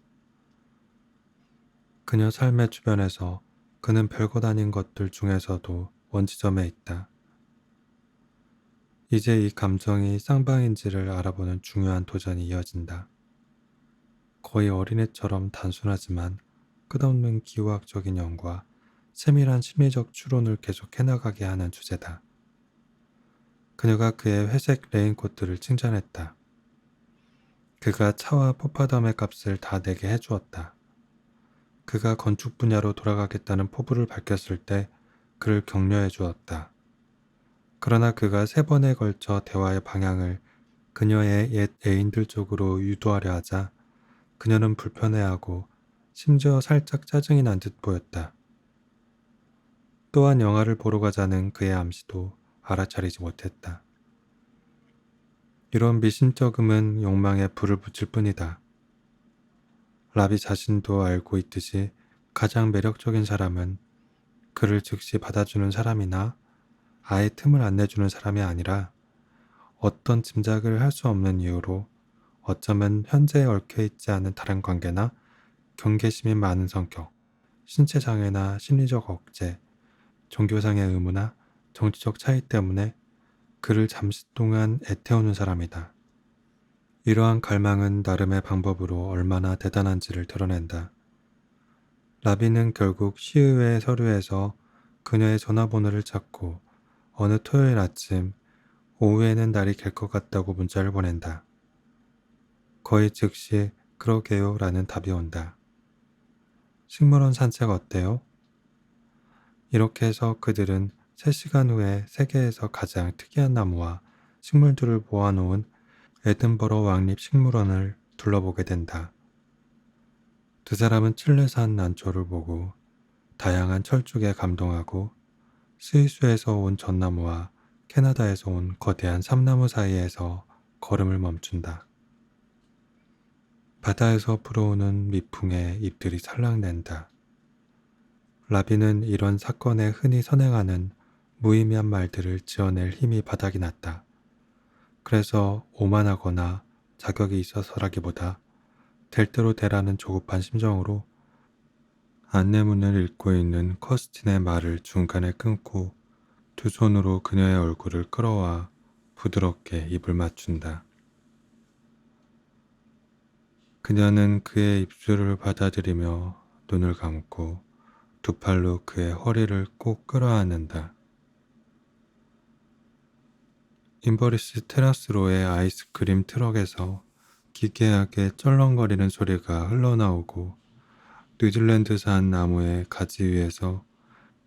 [SPEAKER 1] 그녀 삶의 주변에서 그는 별것 아닌 것들 중에서도 원지점에 있다. 이제 이 감정이 쌍방인지를 알아보는 중요한 도전이 이어진다. 거의 어린애처럼 단순하지만 끝없는 기호학적인 연과 세밀한 심리적 추론을 계속 해나가게 하는 주제다. 그녀가 그의 회색 레인코트를 칭찬했다. 그가 차와 포파덤의 값을 다 내게 해주었다. 그가 건축 분야로 돌아가겠다는 포부를 밝혔을 때 그를 격려해 주었다. 그러나 그가 3번에 걸쳐 대화의 방향을 그녀의 옛 애인들 쪽으로 유도하려 하자 그녀는 불편해하고 심지어 살짝 짜증이 난 듯 보였다. 또한 영화를 보러 가자는 그의 암시도 알아차리지 못했다. 이런 미심쩍음은 욕망에 불을 붙일 뿐이다. 라비 자신도 알고 있듯이 가장 매력적인 사람은 그를 즉시 받아주는 사람이나 아예 틈을 안 내주는 사람이 아니라 어떤 짐작을 할 수 없는 이유로 어쩌면 현재에 얽혀있지 않은 다른 관계나 경계심이 많은 성격, 신체장애나 심리적 억제, 종교상의 의무나 정치적 차이 때문에 그를 잠시 동안 애태우는 사람이다. 이러한 갈망은 나름의 방법으로 얼마나 대단한지를 드러낸다. 라비는 결국 시의회 서류에서 그녀의 전화번호를 찾고 어느 토요일 아침 오후에는 날이 갤 것 같다고 문자를 보낸다. 거의 즉시 그러게요 라는 답이 온다. 식물원 산책 어때요? 이렇게 해서 그들은 3시간 후에 세계에서 가장 특이한 나무와 식물들을 모아놓은 에든버러 왕립 식물원을 둘러보게 된다. 두 사람은 칠레산 난초를 보고 다양한 철쭉에 감동하고 스위스에서 온 전나무와 캐나다에서 온 거대한 삼나무 사이에서 걸음을 멈춘다. 바다에서 불어오는 미풍에 잎들이 살랑댄다. 라비는 이런 사건에 흔히 선행하는 무의미한 말들을 지어낼 힘이 바닥이 났다. 그래서 오만하거나 자격이 있어서라기보다 될 대로 되라는 조급한 심정으로 안내문을 읽고 있는 커스틴의 말을 중간에 끊고 두 손으로 그녀의 얼굴을 끌어와 부드럽게 입을 맞춘다. 그녀는 그의 입술을 받아들이며 눈을 감고 두 팔로 그의 허리를 꼭 끌어안는다. 인버리스 테라스로의 아이스크림 트럭에서 기괴하게 쩔렁거리는 소리가 흘러나오고 뉴질랜드산 나무의 가지 위에서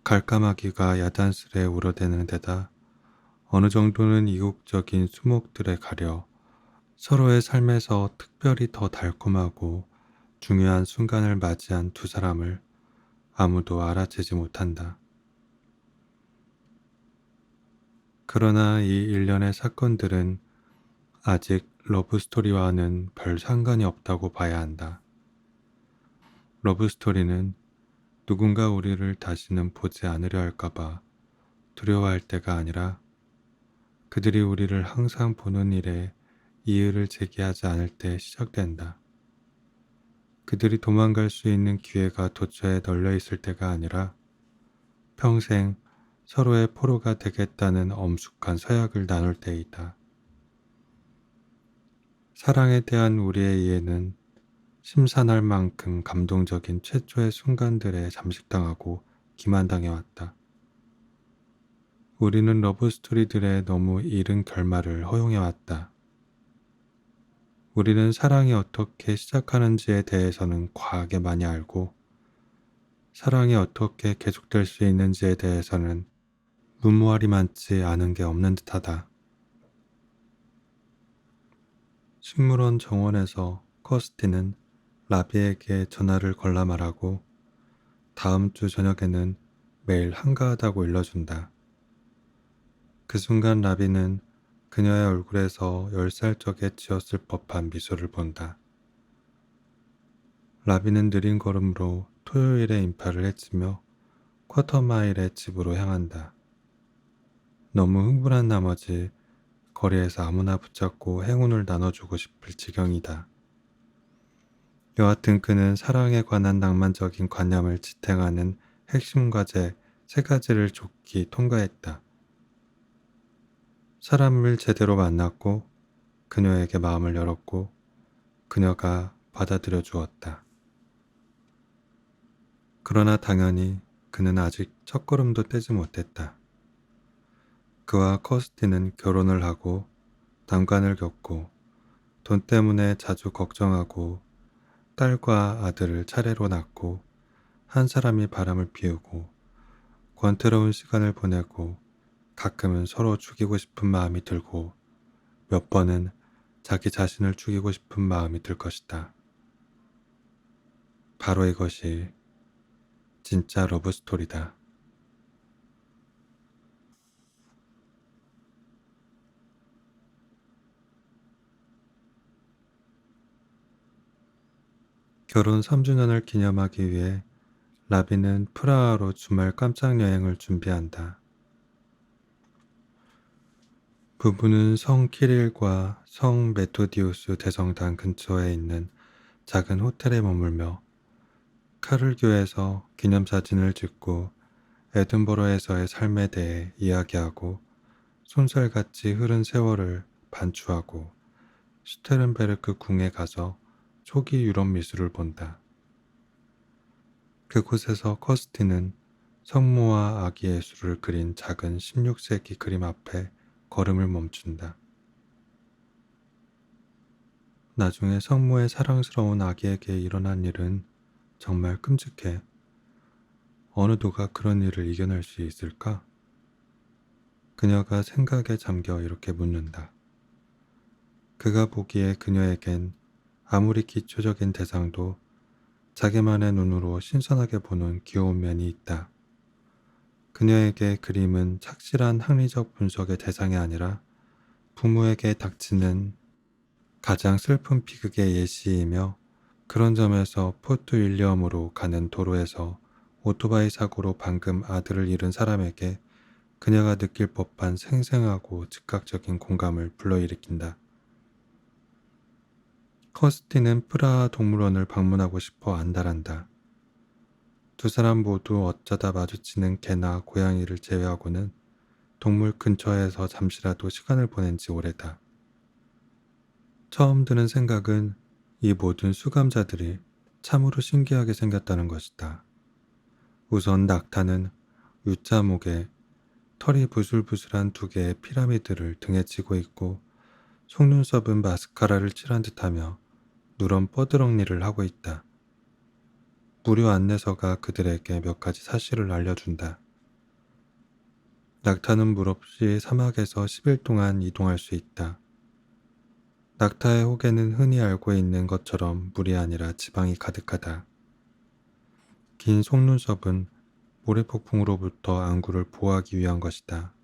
[SPEAKER 1] 갈까마귀가 야단스레 울어대는 데다 어느 정도는 이국적인 수목들에 가려 서로의 삶에서 특별히 더 달콤하고 중요한 순간을 맞이한 두 사람을 아무도 알아채지 못한다. 그러나 이 일련의 사건들은 아직 러브스토리와는 별 상관이 없다고 봐야 한다. 러브스토리는 누군가 우리를 다시는 보지 않으려 할까봐 두려워할 때가 아니라 그들이 우리를 항상 보는 일에 이의를 제기하지 않을 때 시작된다. 그들이 도망갈 수 있는 기회가 도처에 널려 있을 때가 아니라 평생 서로의 포로가 되겠다는 엄숙한 서약을 나눌 때이다. 사랑에 대한 우리의 이해는 심산할 만큼 감동적인 최초의 순간들에 잠식당하고 기만당해왔다. 우리는 러브스토리들의 너무 이른 결말을 허용해왔다. 우리는 사랑이 어떻게 시작하는지에 대해서는 과하게 많이 알고 사랑이 어떻게 계속될 수 있는지에 대해서는 무모하리만치 아는 게 없는 듯하다. 식물원 정원에서 커스티는 라비에게 전화를 걸라 말하고 다음 주 저녁에는 매일 한가하다고 일러준다. 그 순간 라비는 그녀의 얼굴에서 10살 적에 지었을 법한 미소를 본다. 라비는 느린 걸음으로 토요일에 인파를 헤치며 쿼터마일의 집으로 향한다. 너무 흥분한 나머지 거리에서 아무나 붙잡고 행운을 나눠주고 싶을 지경이다. 여하튼 그는 사랑에 관한 낭만적인 관념을 지탱하는 핵심 과제 3가지를 좋게 통과했다. 사람을 제대로 만났고 그녀에게 마음을 열었고 그녀가 받아들여 주었다. 그러나 당연히 그는 아직 첫걸음도 떼지 못했다. 그와 커스티는 결혼을 하고 난관을 겪고 돈 때문에 자주 걱정하고 딸과 아들을 차례로 낳고 한 사람이 바람을 피우고 권태로운 시간을 보내고 가끔은 서로 죽이고 싶은 마음이 들고 몇 번은 자기 자신을 죽이고 싶은 마음이 들 것이다. 바로 이것이 진짜 러브스토리다. 결혼 3주년을 기념하기 위해 라비는 프라하로 주말 깜짝 여행을 준비한다. 부부는 성 키릴과 성 메토디우스 대성당 근처에 있는 작은 호텔에 머물며 카를교에서 기념사진을 찍고 에든버러에서의 삶에 대해 이야기하고 손살같이 흐른 세월을 반추하고 슈테른베르크 궁에 가서 초기 유럽 미술을 본다. 그곳에서 커스티는 성모와 아기 예수를 그린 작은 16세기 그림 앞에 걸음을 멈춘다. 나중에 성모의 사랑스러운 아기에게 일어난 일은 정말 끔찍해. 어느 누가 그런 일을 이겨낼 수 있을까? 그녀가 생각에 잠겨 이렇게 묻는다. 그가 보기에 그녀에겐 아무리 기초적인 대상도 자기만의 눈으로 신선하게 보는 귀여운 면이 있다. 그녀에게 그림은 착실한 학리적 분석의 대상이 아니라 부모에게 닥치는 가장 슬픈 비극의 예시이며 그런 점에서 포트 윌리엄으로 가는 도로에서 오토바이 사고로 방금 아들을 잃은 사람에게 그녀가 느낄 법한 생생하고 즉각적인 공감을 불러일으킨다. 커스티는 프라하 동물원을 방문하고 싶어 안달한다. 두 사람 모두 어쩌다 마주치는 개나 고양이를 제외하고는 동물 근처에서 잠시라도 시간을 보낸 지 오래다. 처음 드는 생각은 이 모든 수감자들이 참으로 신기하게 생겼다는 것이다. 우선 낙타는 U자 목에 털이 부슬부슬한 두 개의 피라미드를 등에 지고 있고 속눈썹은 마스카라를 칠한 듯하며 누런 뻐드렁니를 하고 있다. 무료 안내서가 그들에게 몇 가지 사실을 알려준다. 낙타는 물 없이 사막에서 10일 동안 이동할 수 있다. 낙타의 혹에는 흔히 알고 있는 것처럼 물이 아니라 지방이 가득하다. 긴 속눈썹은 모래폭풍으로부터 안구를 보호하기 위한 것이다.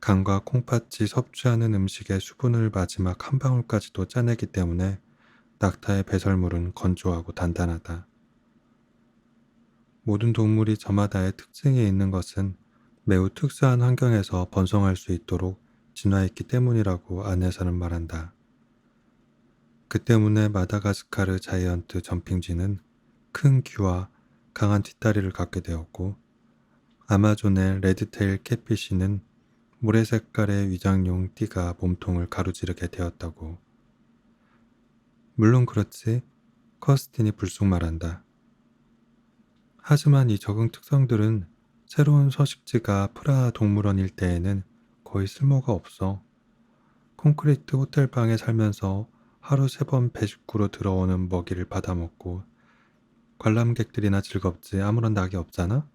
[SPEAKER 1] 간과 콩팥이 섭취하는 음식의 수분을 마지막 한 방울까지도 짜내기 때문에 낙타의 배설물은 건조하고 단단하다. 모든 동물이 저마다의 특징이 있는 것은 매우 특수한 환경에서 번성할 수 있도록 진화했기 때문이라고 안내서는 말한다. 그 때문에 마다가스카르 자이언트 점핑쥐는 큰 귀와 강한 뒷다리를 갖게 되었고 아마존의 레드테일 캣피쉬는 모래 색깔의 위장용 띠가 몸통을 가로지르게 되었다고. 물론 그렇지, 커스틴이 불쑥 말한다. 하지만 이 적응 특성들은 새로운 서식지가 프라하 동물원 일대에는 거의 쓸모가 없어. 콘크리트 호텔방에 살면서 하루 3번 배식구로 들어오는 먹이를 받아먹고 관람객들이나 즐겁지 아무런 낙이 없잖아?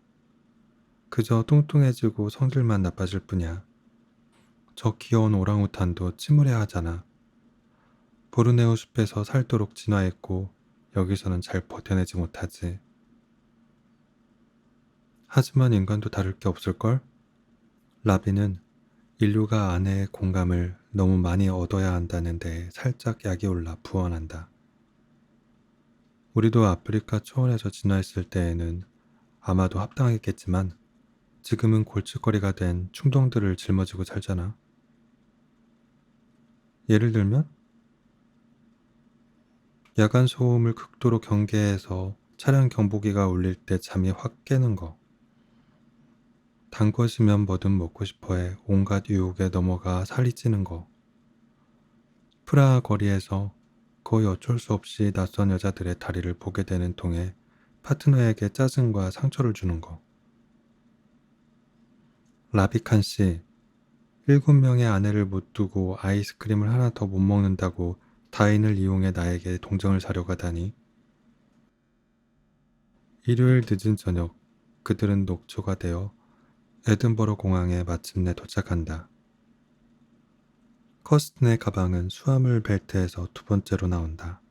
[SPEAKER 1] 그저 뚱뚱해지고 성질만 나빠질 뿐이야. 저 귀여운 오랑우탄도 침울해 하잖아. 보르네오 숲에서 살도록 진화했고 여기서는 잘 버텨내지 못하지. 하지만 인간도 다를 게 없을걸? 라비는 인류가 아내의 공감을 너무 많이 얻어야 한다는 데 살짝 약이 올라 부언한다. 우리도 아프리카 초원에서 진화했을 때에는 아마도 합당했겠지만 지금은 골칫거리가 된 충동들을 짊어지고 살잖아. 예를 들면 야간 소음을 극도로 경계해서 차량 경보기가 울릴 때 잠이 확 깨는 거. 단 것이면 뭐든 먹고 싶어해 온갖 유혹에 넘어가 살이 찌는 거. 프라하 거리에서 거의 어쩔 수 없이 낯선 여자들의 다리를 보게 되는 통에 파트너에게 짜증과 상처를 주는 거. 라비칸 씨, 7명의 아내를 못 두고 아이스크림을 하나 더 못 먹는다고 다인을 이용해 나에게 동정을 사려고 하다니. 일요일 늦은 저녁, 그들은 녹초가 되어 에든버러 공항에 마침내 도착한다. 커스틴의 가방은 수화물 벨트에서 두 번째로 나온다.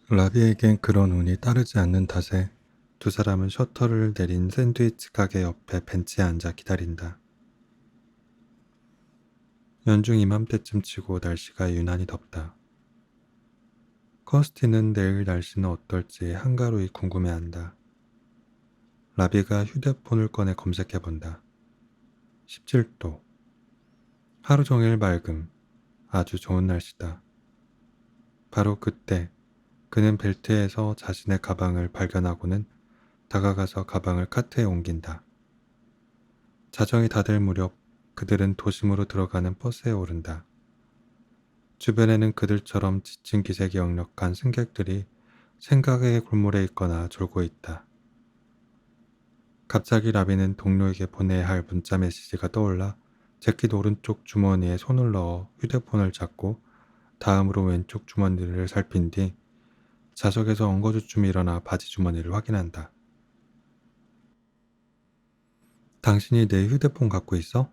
[SPEAKER 1] 라비에겐 그런 운이 따르지 않는 탓에 두 사람은 셔터를 내린 샌드위치 가게 옆에 벤치에 앉아 기다린다. 연중 이맘때쯤 치고 날씨가 유난히 덥다. 커스틴은 내일 날씨는 어떨지 한가로이 궁금해한다. 라비가 휴대폰을 꺼내 검색해본다. 17도. 하루 종일 맑음. 아주 좋은 날씨다. 바로 그때 그는 벨트에서 자신의 가방을 발견하고는 다가가서 가방을 카트에 옮긴다. 자정이 다 될 무렵 그들은 도심으로 들어가는 버스에 오른다. 주변에는 그들처럼 지친 기색이 역력한 승객들이 생각의 골몰에 있거나 졸고 있다. 갑자기 라비는 동료에게 보내야 할 문자 메시지가 떠올라 재킷 오른쪽 주머니에 손을 넣어 휴대폰을 잡고 다음으로 왼쪽 주머니를 살핀 뒤 좌석에서 엉거주춤 일어나 바지 주머니를 확인한다. 당신이 내 휴대폰 갖고 있어?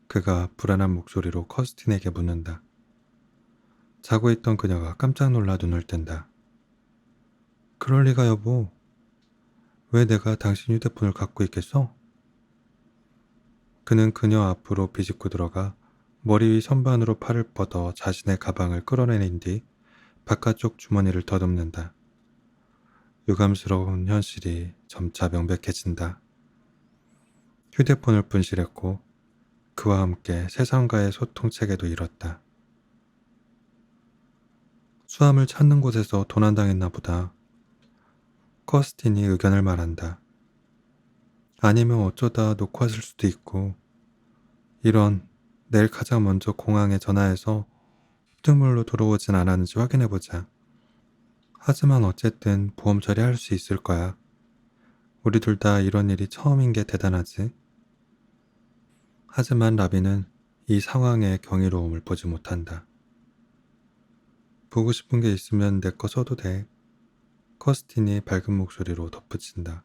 [SPEAKER 1] 그가 불안한 목소리로 커스틴에게 묻는다. 자고 있던 그녀가 깜짝 놀라 눈을 뜬다. 그럴 리가 여보. 왜 내가 당신 휴대폰을 갖고 있겠어? 그는 그녀 앞으로 비집고 들어가 머리 위 선반으로 팔을 뻗어 자신의 가방을 끌어내린 뒤 바깥쪽 주머니를 더듬는다. 유감스러운 현실이 점차 명백해진다. 휴대폰을 분실했고 그와 함께 세상과의 소통체계도 잃었다. 수암을 찾는 곳에서 도난당했나 보다. 커스틴이 의견을 말한다. 아니면 어쩌다 놓고 왔을 수도 있고, 이런, 내일 가장 먼저 공항에 전화해서 흙물로 들어오진 않았는지 확인해보자. 하지만 어쨌든 보험 처리할 수 있을 거야. 우리 둘 다 이런 일이 처음인 게 대단하지. 하지만 라비는 이 상황에 경이로움을 보지 못한다. 보고 싶은 게 있으면 내 거 써도 돼. 커스틴이 밝은 목소리로 덧붙인다.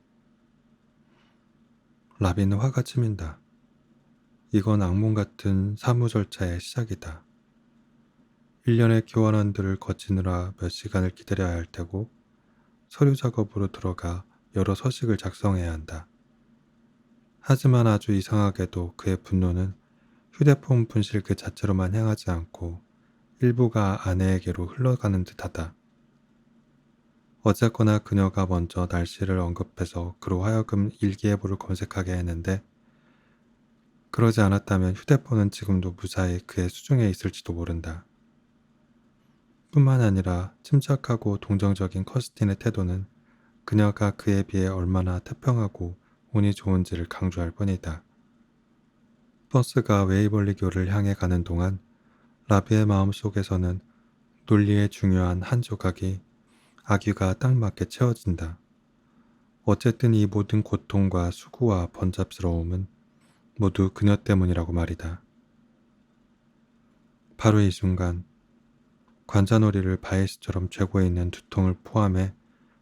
[SPEAKER 1] 라비는 화가 치민다. 이건 악몽 같은 사무 절차의 시작이다. 1년의 교환원들을 거치느라 몇 시간을 기다려야 할 테고 서류 작업으로 들어가 여러 서식을 작성해야 한다. 하지만 아주 이상하게도 그의 분노는 휴대폰 분실 그 자체로만 향하지 않고 일부가 아내에게로 흘러가는 듯하다. 어쨌거나 그녀가 먼저 날씨를 언급해서 그로 하여금 일기예보를 검색하게 했는데 그러지 않았다면 휴대폰은 지금도 무사히 그의 수중에 있을지도 모른다. 뿐만 아니라 침착하고 동정적인 커스틴의 태도는 그녀가 그에 비해 얼마나 태평하고 운이 좋은지를 강조할 뿐이다. 버스가 웨이벌리교를 향해 가는 동안 라비의 마음속에서는 논리의 중요한 한 조각이 악유가 딱 맞게 채워진다. 어쨌든 이 모든 고통과 수고와 번잡스러움은 모두 그녀 때문이라고 말이다. 바로 이 순간 관자놀이를 바이스처럼 쬐고 있는 두통을 포함해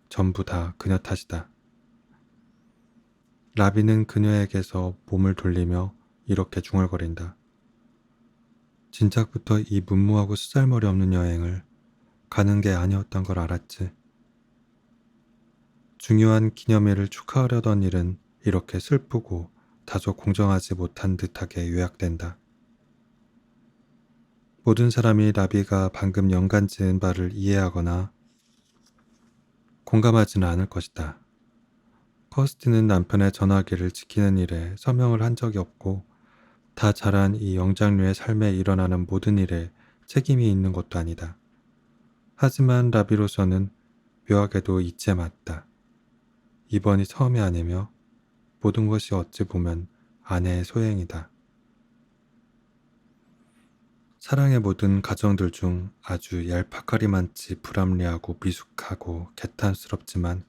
[SPEAKER 1] 전부 다 그녀 탓이다. 라비는 그녀에게서 몸을 돌리며 이렇게 중얼거린다. 진작부터 이 문무하고 쓰잘머리 없는 여행을 가는 게 아니었던 걸 알았지. 중요한 기념일을 축하하려던 일은 이렇게 슬프고 다소 공정하지 못한 듯하게 요약된다. 모든 사람이 라비가 방금 연간 지은 바를 이해하거나 공감하지는 않을 것이다. 커스틴은 남편의 전화기를 지키는 일에 서명을 한 적이 없고 다 자란 이 영장류의 삶에 일어나는 모든 일에 책임이 있는 것도 아니다. 하지만 라비로서는 묘하게도 이째 맞다. 이번이 처음이 아니며 모든 것이 어찌 보면 아내의 소행이다. 사랑의 모든 가정들 중 아주 얄팍하리만치 불합리하고 미숙하고 개탄스럽지만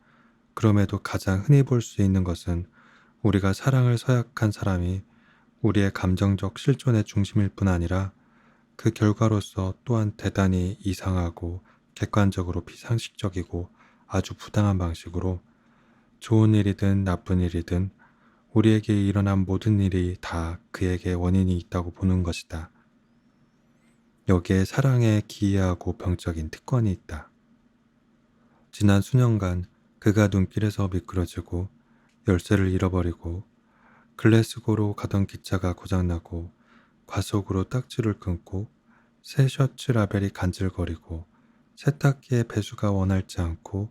[SPEAKER 1] 그럼에도 가장 흔히 볼 수 있는 것은 우리가 사랑을 서약한 사람이 우리의 감정적 실존의 중심일 뿐 아니라 그 결과로서 또한 대단히 이상하고 객관적으로 비상식적이고 아주 부당한 방식으로 좋은 일이든 나쁜 일이든 우리에게 일어난 모든 일이 다 그에게 원인이 있다고 보는 것이다. 여기에 사랑의 기이하고 병적인 특권이 있다. 지난 수년간 그가 눈길에서 미끄러지고 열쇠를 잃어버리고 글래스고로 가던 기차가 고장나고 과속으로 딱지를 끊고 새 셔츠 라벨이 간질거리고 세탁기의 배수가 원활치 않고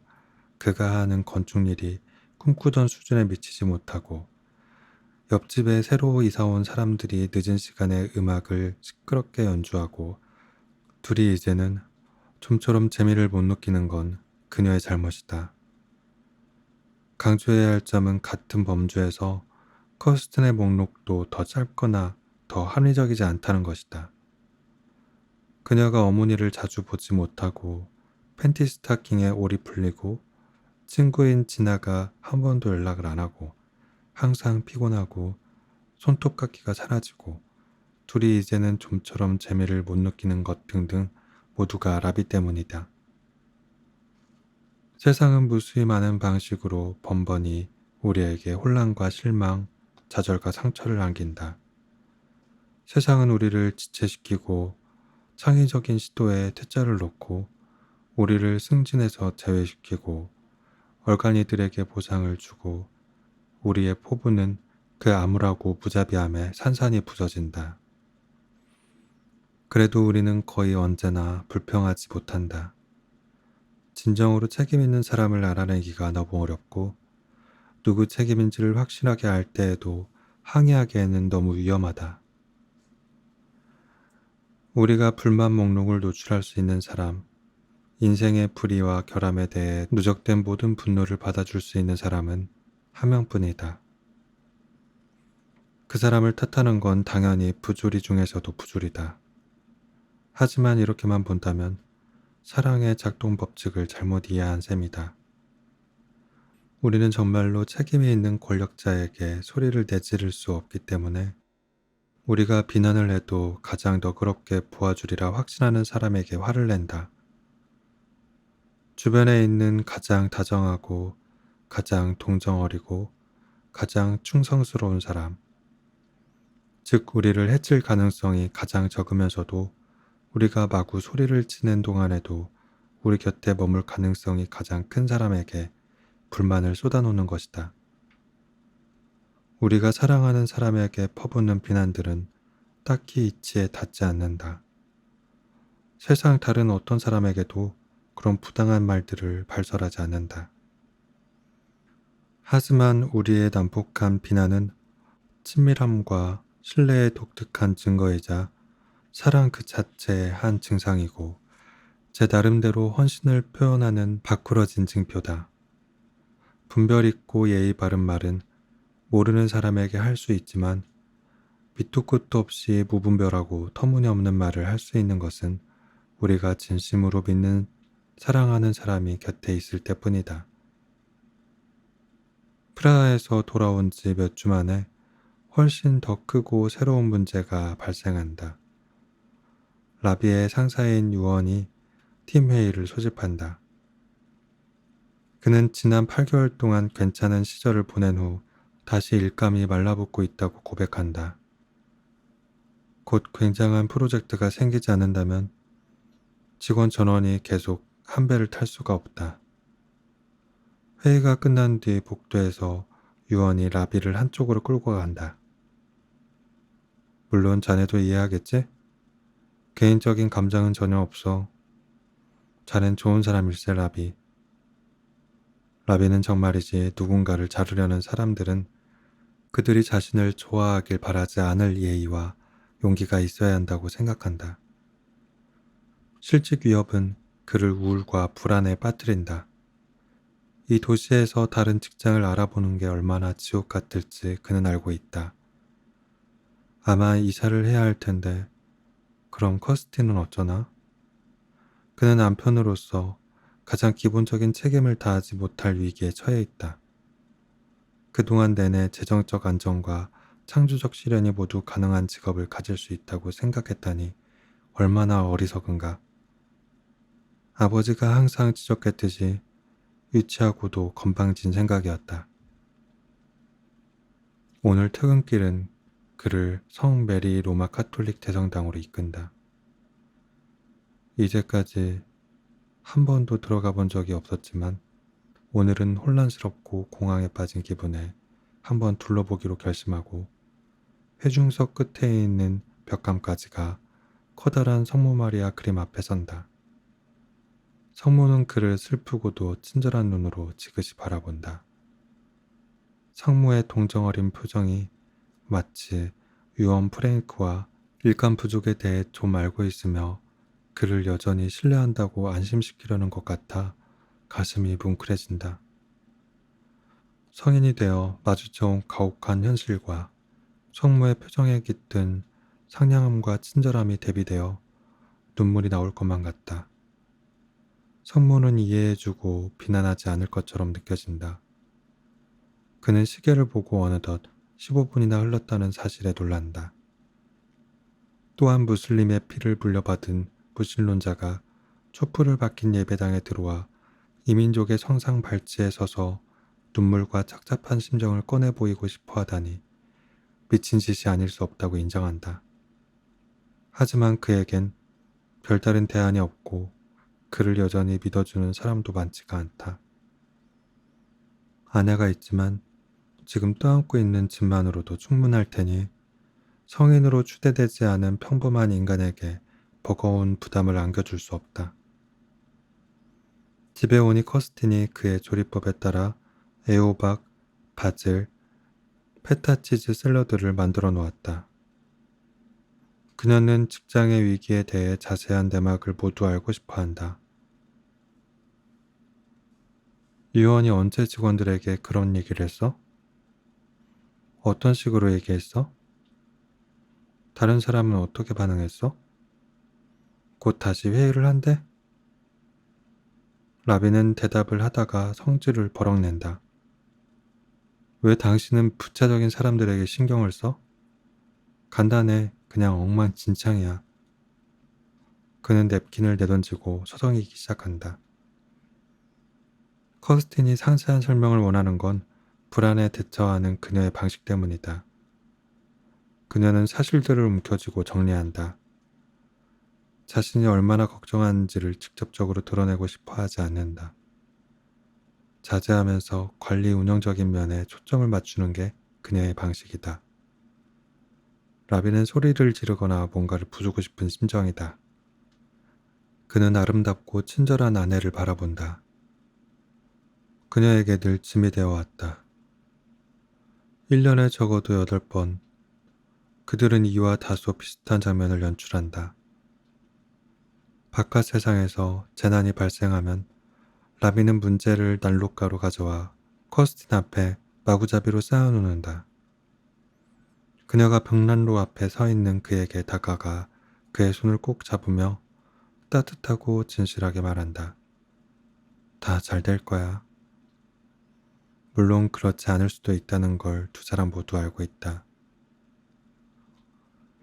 [SPEAKER 1] 그가 하는 건축일이 꿈꾸던 수준에 미치지 못하고 옆집에 새로 이사온 사람들이 늦은 시간에 음악을 시끄럽게 연주하고 둘이 이제는 좀처럼 재미를 못 느끼는 건 그녀의 잘못이다. 강조해야 할 점은 같은 범주에서 커스틴의 목록도 더 짧거나 더 합리적이지 않다는 것이다. 그녀가 어머니를 자주 보지 못하고 팬티 스타킹에 올이 풀리고 친구인 진아가 한 번도 연락을 안 하고 항상 피곤하고 손톱깎이가 사라지고 둘이 이제는 좀처럼 재미를 못 느끼는 것 등등 모두가 라비 때문이다. 세상은 무수히 많은 방식으로 번번이 우리에게 혼란과 실망, 좌절과 상처를 안긴다. 세상은 우리를 지체시키고 창의적인 시도에 퇴짜를 놓고 우리를 승진해서 제외시키고 얼간이들에게 보상을 주고 우리의 포부는 그 암울하고 무자비함에 산산이 부서진다. 그래도 우리는 거의 언제나 불평하지 못한다. 진정으로 책임 있는 사람을 알아내기가 너무 어렵고 누구 책임인지를 확실하게 알 때에도 항의하기에는 너무 위험하다. 우리가 불만 목록을 노출할 수 있는 사람, 인생의 불의와 결함에 대해 누적된 모든 분노를 받아줄 수 있는 사람은 한 명뿐이다. 그 사람을 탓하는 건 당연히 부조리 중에서도 부조리다. 하지만 이렇게만 본다면 사랑의 작동 법칙을 잘못 이해한 셈이다. 우리는 정말로 책임이 있는 권력자에게 소리를 내지를 수 없기 때문에 우리가 비난을 해도 가장 너그럽게 보아주리라 확신하는 사람에게 화를 낸다. 주변에 있는 가장 다정하고 가장 동정 어리고 가장 충성스러운 사람, 즉 우리를 해칠 가능성이 가장 적으면서도 우리가 마구 소리를 치는 동안에도 우리 곁에 머물 가능성이 가장 큰 사람에게 불만을 쏟아놓는 것이다. 우리가 사랑하는 사람에게 퍼붓는 비난들은 딱히 이치에 닿지 않는다. 세상 다른 어떤 사람에게도 그런 부당한 말들을 발설하지 않는다. 하지만 우리의 난폭한 비난은 친밀함과 신뢰의 독특한 증거이자 사랑 그 자체의 한 증상이고 제 나름대로 헌신을 표현하는 바꾸러진 징표다. 분별 있고 예의 바른 말은 모르는 사람에게 할 수 있지만 밑도 끝도 없이 무분별하고 터무니없는 말을 할 수 있는 것은 우리가 진심으로 믿는 사랑하는 사람이 곁에 있을 때뿐이다. 프라하에서 돌아온 지 몇 주 만에 훨씬 더 크고 새로운 문제가 발생한다. 라비의 상사인 유언이 팀 회의를 소집한다. 그는 지난 8개월 동안 괜찮은 시절을 보낸 후 다시 일감이 말라붙고 있다고 고백한다. 곧 굉장한 프로젝트가 생기지 않는다면 직원 전원이 계속 한 배를 탈 수가 없다. 회의가 끝난 뒤 복도에서 유언이 라비를 한쪽으로 끌고 간다. 물론 자네도 이해하겠지? 개인적인 감정은 전혀 없어. 자넨 좋은 사람일세, 라비. 라비는 정말이지 누군가를 자르려는 사람들은 그들이 자신을 좋아하길 바라지 않을 예의와 용기가 있어야 한다고 생각한다. 실직 위협은 그를 우울과 불안에 빠뜨린다. 이 도시에서 다른 직장을 알아보는 게 얼마나 지옥 같을지 그는 알고 있다. 아마 이사를 해야 할 텐데 그럼 커스티는 어쩌나? 그는 남편으로서 가장 기본적인 책임을 다하지 못할 위기에 처해 있다. 그동안 내내 재정적 안정과 창조적 실현이 모두 가능한 직업을 가질 수 있다고 생각했다니 얼마나 어리석은가. 아버지가 항상 지적했듯이 유치하고도 건방진 생각이었다. 오늘 퇴근길은 그를 성 메리 로마 카톨릭 대성당으로 이끈다. 이제까지 한 번도 들어가 본 적이 없었지만 오늘은 혼란스럽고 공황에 빠진 기분에 한번 둘러보기로 결심하고 회중석 끝에 있는 벽감까지 가 커다란 성모 마리아 그림 앞에 선다. 성모는 그를 슬프고도 친절한 눈으로 지그시 바라본다. 성모의 동정 어린 표정이 마치 유언 프랭크와 일감 부족에 대해 좀 알고 있으며 그를 여전히 신뢰한다고 안심시키려는 것 같아 가슴이 뭉클해진다. 성인이 되어 마주쳐온 가혹한 현실과 성모의 표정에 깃든 상냥함과 친절함이 대비되어 눈물이 나올 것만 같다. 성모는 이해해주고 비난하지 않을 것처럼 느껴진다. 그는 시계를 보고 어느덧 15분이나 흘렀다는 사실에 놀란다. 또한 무슬림의 피를 물려받은 무신론자가 촛불을 박힌 예배당에 들어와 이민족의 성상 발치에 서서 눈물과 착잡한 심정을 꺼내 보이고 싶어 하다니 미친 짓이 아닐 수 없다고 인정한다. 하지만 그에겐 별다른 대안이 없고 그를 여전히 믿어주는 사람도 많지가 않다. 아내가 있지만 지금 떠안고 있는 짐만으로도 충분할 테니 성인으로 추대되지 않은 평범한 인간에게 버거운 부담을 안겨줄 수 없다. 집에 오니 커스틴이 그의 조리법에 따라 애호박, 바질, 페타치즈 샐러드를 만들어 놓았다. 그녀는 직장의 위기에 대해 자세한 내막을 모두 알고 싶어 한다. 유언이 언제 직원들에게 그런 얘기를 했어? 어떤 식으로 얘기했어? 다른 사람은 어떻게 반응했어? 곧 다시 회의를 한대? 라비는 대답을 하다가 성질을 버럭낸다. 왜 당신은 부차적인 사람들에게 신경을 써? 간단해. 그냥 엉망진창이야. 그는 냅킨을 내던지고 서성이기 시작한다. 커스틴이 상세한 설명을 원하는 건 불안에 대처하는 그녀의 방식 때문이다. 그녀는 사실들을 움켜쥐고 정리한다. 자신이 얼마나 걱정하는지를 직접적으로 드러내고 싶어 하지 않는다. 자제하면서 관리 운영적인 면에 초점을 맞추는 게 그녀의 방식이다. 라비는 소리를 지르거나 뭔가를 부수고 싶은 심정이다. 그는 아름답고 친절한 아내를 바라본다. 그녀에게 늘 짐이 되어 왔다. 1년에 적어도 8번, 그들은 이와 다소 비슷한 장면을 연출한다. 바깥 세상에서 재난이 발생하면 라비는 문제를 난로가로 가져와 커스틴 앞에 마구잡이로 쌓아놓는다. 그녀가 벽난로 앞에 서 있는 그에게 다가가 그의 손을 꼭 잡으며 따뜻하고 진실하게 말한다. 다 잘 될 거야. 물론 그렇지 않을 수도 있다는 걸 두 사람 모두 알고 있다.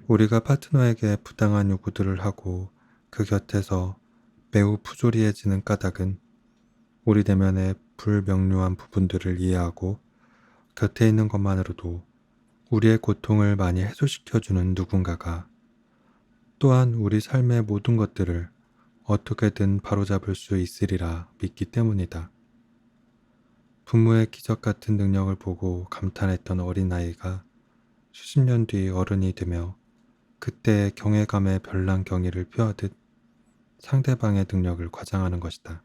[SPEAKER 1] 우리가 파트너에게 부당한 요구들을 하고 그 곁에서 매우 부조리해지는 까닭은 우리 내면의 불명료한 부분들을 이해하고 곁에 있는 것만으로도 우리의 고통을 많이 해소시켜주는 누군가가 또한 우리 삶의 모든 것들을 어떻게든 바로잡을 수 있으리라 믿기 때문이다. 부모의 기적 같은 능력을 보고 감탄했던 어린아이가 수십 년 뒤 어른이 되며 그때의 경외감에 별난 경의를 표하듯 상대방의 능력을 과장하는 것이다.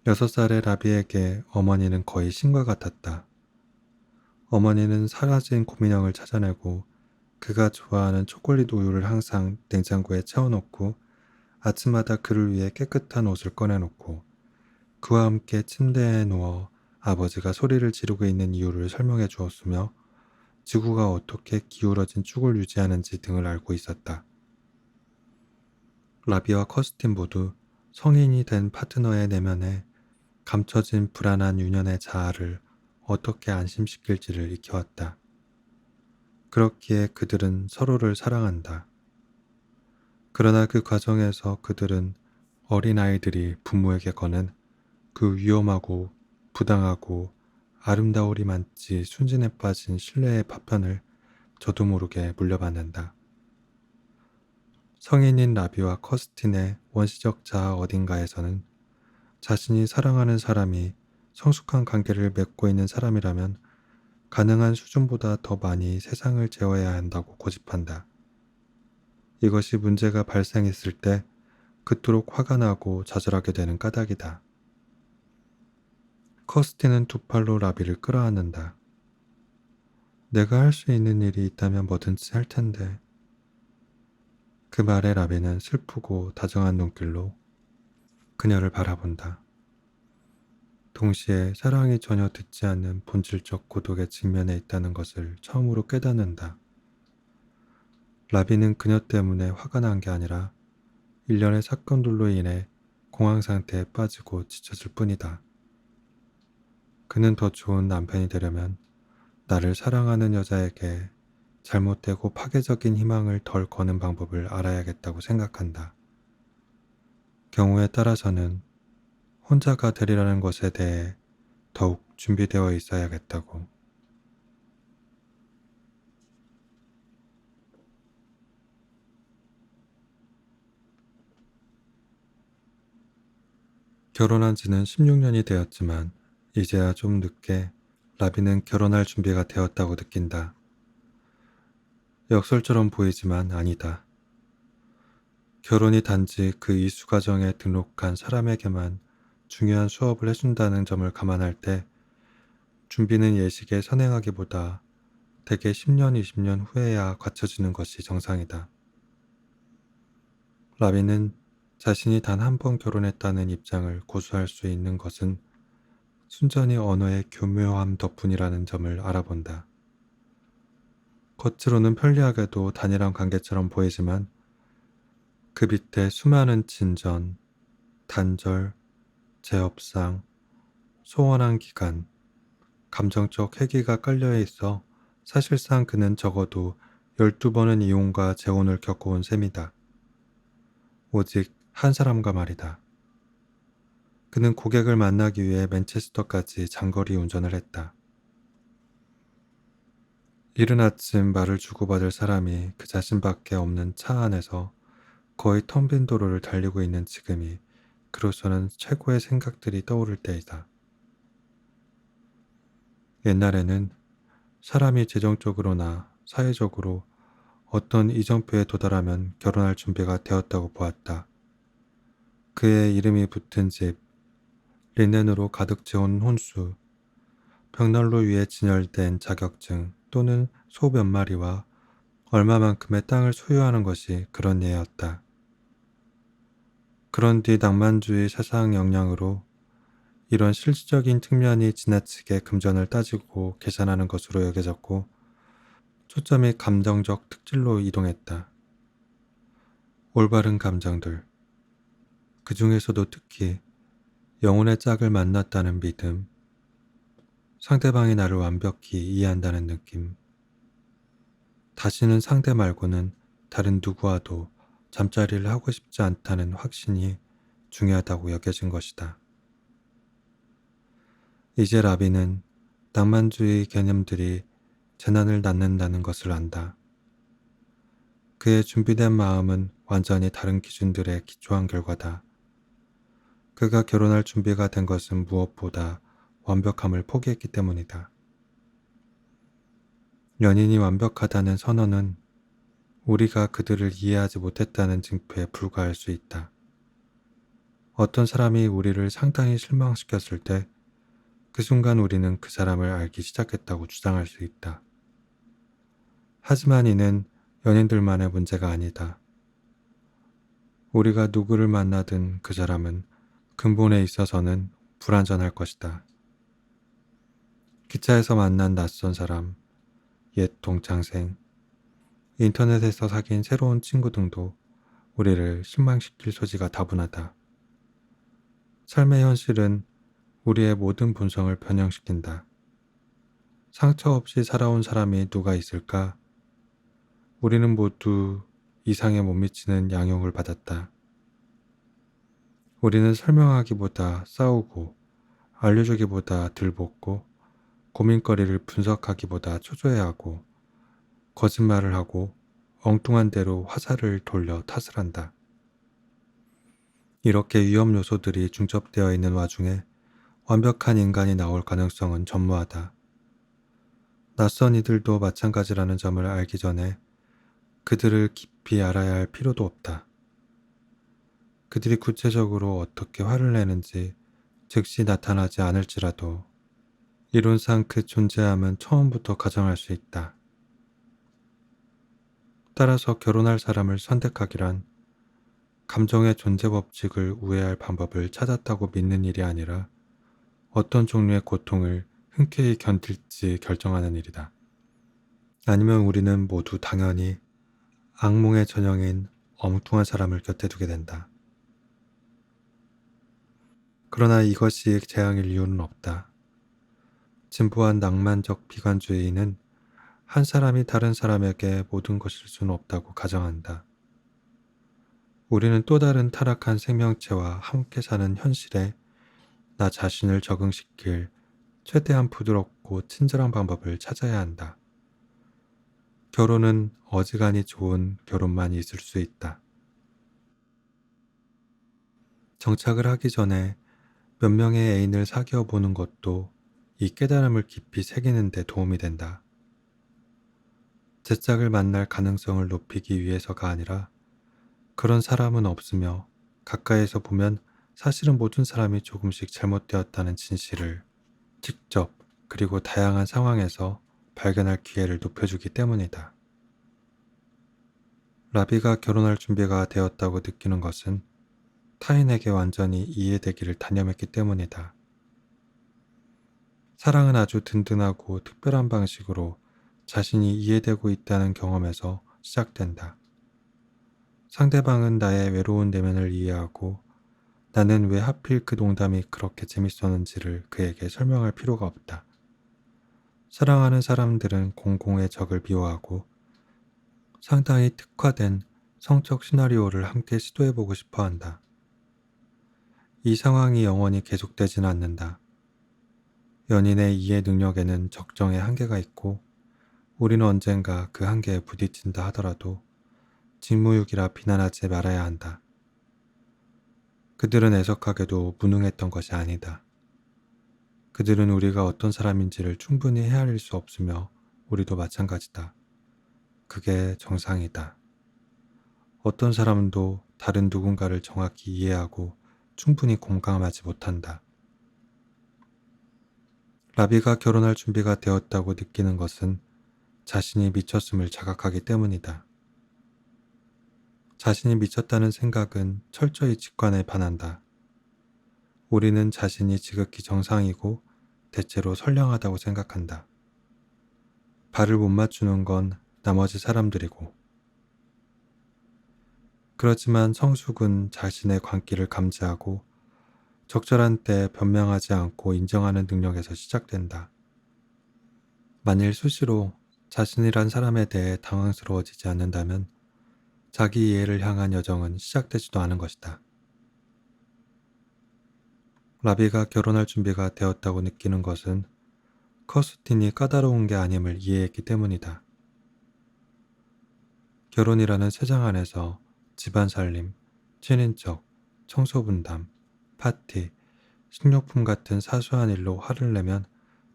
[SPEAKER 1] 6살의 라비에게 어머니는 거의 신과 같았다. 어머니는 사라진 고민형을 찾아내고 그가 좋아하는 초콜릿 우유를 항상 냉장고에 채워놓고 아침마다 그를 위해 깨끗한 옷을 꺼내놓고 그와 함께 침대에 누워 아버지가 소리를 지르고 있는 이유를 설명해 주었으며 지구가 어떻게 기울어진 축을 유지하는지 등을 알고 있었다. 라비와 커스틴 모두 성인이 된 파트너의 내면에 감춰진 불안한 유년의 자아를 어떻게 안심시킬지를 익혀왔다. 그렇기에 그들은 서로를 사랑한다. 그러나 그 과정에서 그들은 어린아이들이 부모에게 거는 그 위험하고 부당하고 아름다우리 많지 순진에 빠진 신뢰의 파편을 저도 모르게 물려받는다. 성인인 라비와 커스틴의 원시적 자아 어딘가에서는 자신이 사랑하는 사람이 성숙한 관계를 맺고 있는 사람이라면 가능한 수준보다 더 많이 세상을 재워야 한다고 고집한다. 이것이 문제가 발생했을 때 그토록 화가 나고 좌절하게 되는 까닭이다. 커스틴은 두 팔로 라비를 끌어안는다. 내가 할 수 있는 일이 있다면 뭐든지 할 텐데. 그 말에 라비는 슬프고 다정한 눈길로 그녀를 바라본다. 동시에 사랑이 전혀 듣지 않는 본질적 고독에 직면해 있다는 것을 처음으로 깨닫는다. 라비는 그녀 때문에 화가 난 게 아니라 일련의 사건들로 인해 공황 상태에 빠지고 지쳐질 뿐이다. 그는 더 좋은 남편이 되려면 나를 사랑하는 여자에게 잘못되고 파괴적인 희망을 덜 거는 방법을 알아야겠다고 생각한다. 경우에 따라서는 혼자가 되리라는 것에 대해 더욱 준비되어 있어야겠다고. 결혼한 지는 16년이 되었지만 이제야 좀 늦게 라비는 결혼할 준비가 되었다고 느낀다. 역설처럼 보이지만 아니다. 결혼이 단지 그 이수 과정에 등록한 사람에게만 중요한 수업을 해준다는 점을 감안할 때 준비는 예식에 선행하기보다 대개 10년, 20년 후에야 갖춰지는 것이 정상이다. 라비는 자신이 단 한 번 결혼했다는 입장을 고수할 수 있는 것은 순전히 언어의 교묘함 덕분이라는 점을 알아본다. 겉으로는 편리하게도 단일한 관계처럼 보이지만 그 밑에 수많은 진전, 단절, 재협상, 소원한 기간, 감정적 회기가 깔려 있어 사실상 그는 적어도 12번은 이혼과 재혼을 겪어온 셈이다. 오직 한 사람과 말이다. 그는 고객을 만나기 위해 맨체스터까지 장거리 운전을 했다. 이른 아침 말을 주고받을 사람이 그 자신밖에 없는 차 안에서 거의 텅 빈 도로를 달리고 있는 지금이 그로서는 최고의 생각들이 떠오를 때이다. 옛날에는 사람이 재정적으로나 사회적으로 어떤 이정표에 도달하면 결혼할 준비가 되었다고 보았다. 그의 이름이 붙은 집, 리넨으로 가득 채운 혼수, 벽난로 위에 진열된 자격증 또는 소 몇 마리와 얼마만큼의 땅을 소유하는 것이 그런 예였다. 그런 뒤 낭만주의 사상 영향으로 이런 실질적인 측면이 지나치게 금전을 따지고 계산하는 것으로 여겨졌고 초점이 감정적 특질로 이동했다. 올바른 감정들, 그 중에서도 특히 영혼의 짝을 만났다는 믿음, 상대방이 나를 완벽히 이해한다는 느낌, 다시는 상대 말고는 다른 누구와도 잠자리를 하고 싶지 않다는 확신이 중요하다고 여겨진 것이다. 이제 라비는 낭만주의 개념들이 재난을 낳는다는 것을 안다. 그의 준비된 마음은 완전히 다른 기준들에 기초한 결과다. 그가 결혼할 준비가 된 것은 무엇보다 완벽함을 포기했기 때문이다. 연인이 완벽하다는 선언은 우리가 그들을 이해하지 못했다는 징표에 불과할 수 있다. 어떤 사람이 우리를 상당히 실망시켰을 때 그 순간 우리는 그 사람을 알기 시작했다고 주장할 수 있다. 하지만 이는 연인들만의 문제가 아니다. 우리가 누구를 만나든 그 사람은 근본에 있어서는 불완전할 것이다. 기차에서 만난 낯선 사람, 옛 동창생, 인터넷에서 사귄 새로운 친구 등도 우리를 실망시킬 소지가 다분하다. 삶의 현실은 우리의 모든 본성을 변형시킨다. 상처 없이 살아온 사람이 누가 있을까? 우리는 모두 이상에 못 미치는 양용을 받았다. 우리는 설명하기보다 싸우고, 알려주기보다 들볶고, 고민거리를 분석하기보다 초조해하고, 거짓말을 하고, 엉뚱한 대로 화살을 돌려 탓을 한다. 이렇게 위험 요소들이 중첩되어 있는 와중에 완벽한 인간이 나올 가능성은 전무하다. 낯선 이들도 마찬가지라는 점을 알기 전에 그들을 깊이 알아야 할 필요도 없다. 그들이 구체적으로 어떻게 화를 내는지 즉시 나타나지 않을지라도 이론상 그 존재함은 처음부터 가정할 수 있다. 따라서 결혼할 사람을 선택하기란 감정의 존재 법칙을 우회할 방법을 찾았다고 믿는 일이 아니라 어떤 종류의 고통을 흔쾌히 견딜지 결정하는 일이다. 아니면 우리는 모두 당연히 악몽의 전형인 엉뚱한 사람을 곁에 두게 된다. 그러나 이것이 재앙일 이유는 없다. 진보한 낭만적 비관주의는 한 사람이 다른 사람에게 모든 것일 수는 없다고 가정한다. 우리는 또 다른 타락한 생명체와 함께 사는 현실에 나 자신을 적응시킬 최대한 부드럽고 친절한 방법을 찾아야 한다. 결혼은 어지간히 좋은 결혼만 있을 수 있다. 정착을 하기 전에 몇 명의 애인을 사귀어 보는 것도 이 깨달음을 깊이 새기는 데 도움이 된다. 제 짝을 만날 가능성을 높이기 위해서가 아니라 그런 사람은 없으며 가까이에서 보면 사실은 모든 사람이 조금씩 잘못되었다는 진실을 직접 그리고 다양한 상황에서 발견할 기회를 높여주기 때문이다. 라비가 결혼할 준비가 되었다고 느끼는 것은 타인에게 완전히 이해되기를 단념했기 때문이다. 사랑은 아주 든든하고 특별한 방식으로 자신이 이해되고 있다는 경험에서 시작된다. 상대방은 나의 외로운 내면을 이해하고 나는 왜 하필 그 농담이 그렇게 재밌었는지를 그에게 설명할 필요가 없다. 사랑하는 사람들은 공공의 적을 미워하고 상당히 특화된 성적 시나리오를 함께 시도해보고 싶어 한다. 이 상황이 영원히 계속되지는 않는다. 연인의 이해 능력에는 적정의 한계가 있고 우리는 언젠가 그 한계에 부딪힌다 하더라도 직무유기라 비난하지 말아야 한다. 그들은 애석하게도 무능했던 것이 아니다. 그들은 우리가 어떤 사람인지를 충분히 헤아릴 수 없으며 우리도 마찬가지다. 그게 정상이다. 어떤 사람도 다른 누군가를 정확히 이해하고 충분히 공감하지 못한다. 라비가 결혼할 준비가 되었다고 느끼는 것은 자신이 미쳤음을 자각하기 때문이다. 자신이 미쳤다는 생각은 철저히 직관에 반한다. 우리는 자신이 지극히 정상이고 대체로 선량하다고 생각한다. 발을 못 맞추는 건 나머지 사람들이고. 그렇지만 성숙은 자신의 광기를 감지하고 적절한 때 변명하지 않고 인정하는 능력에서 시작된다. 만일 수시로 자신이란 사람에 대해 당황스러워지지 않는다면 자기 이해를 향한 여정은 시작되지도 않은 것이다. 라비가 결혼할 준비가 되었다고 느끼는 것은 커스틴이 까다로운 게 아님을 이해했기 때문이다. 결혼이라는 세상 안에서 집안 살림, 친인척, 청소 분담, 파티, 식료품 같은 사소한 일로 화를 내면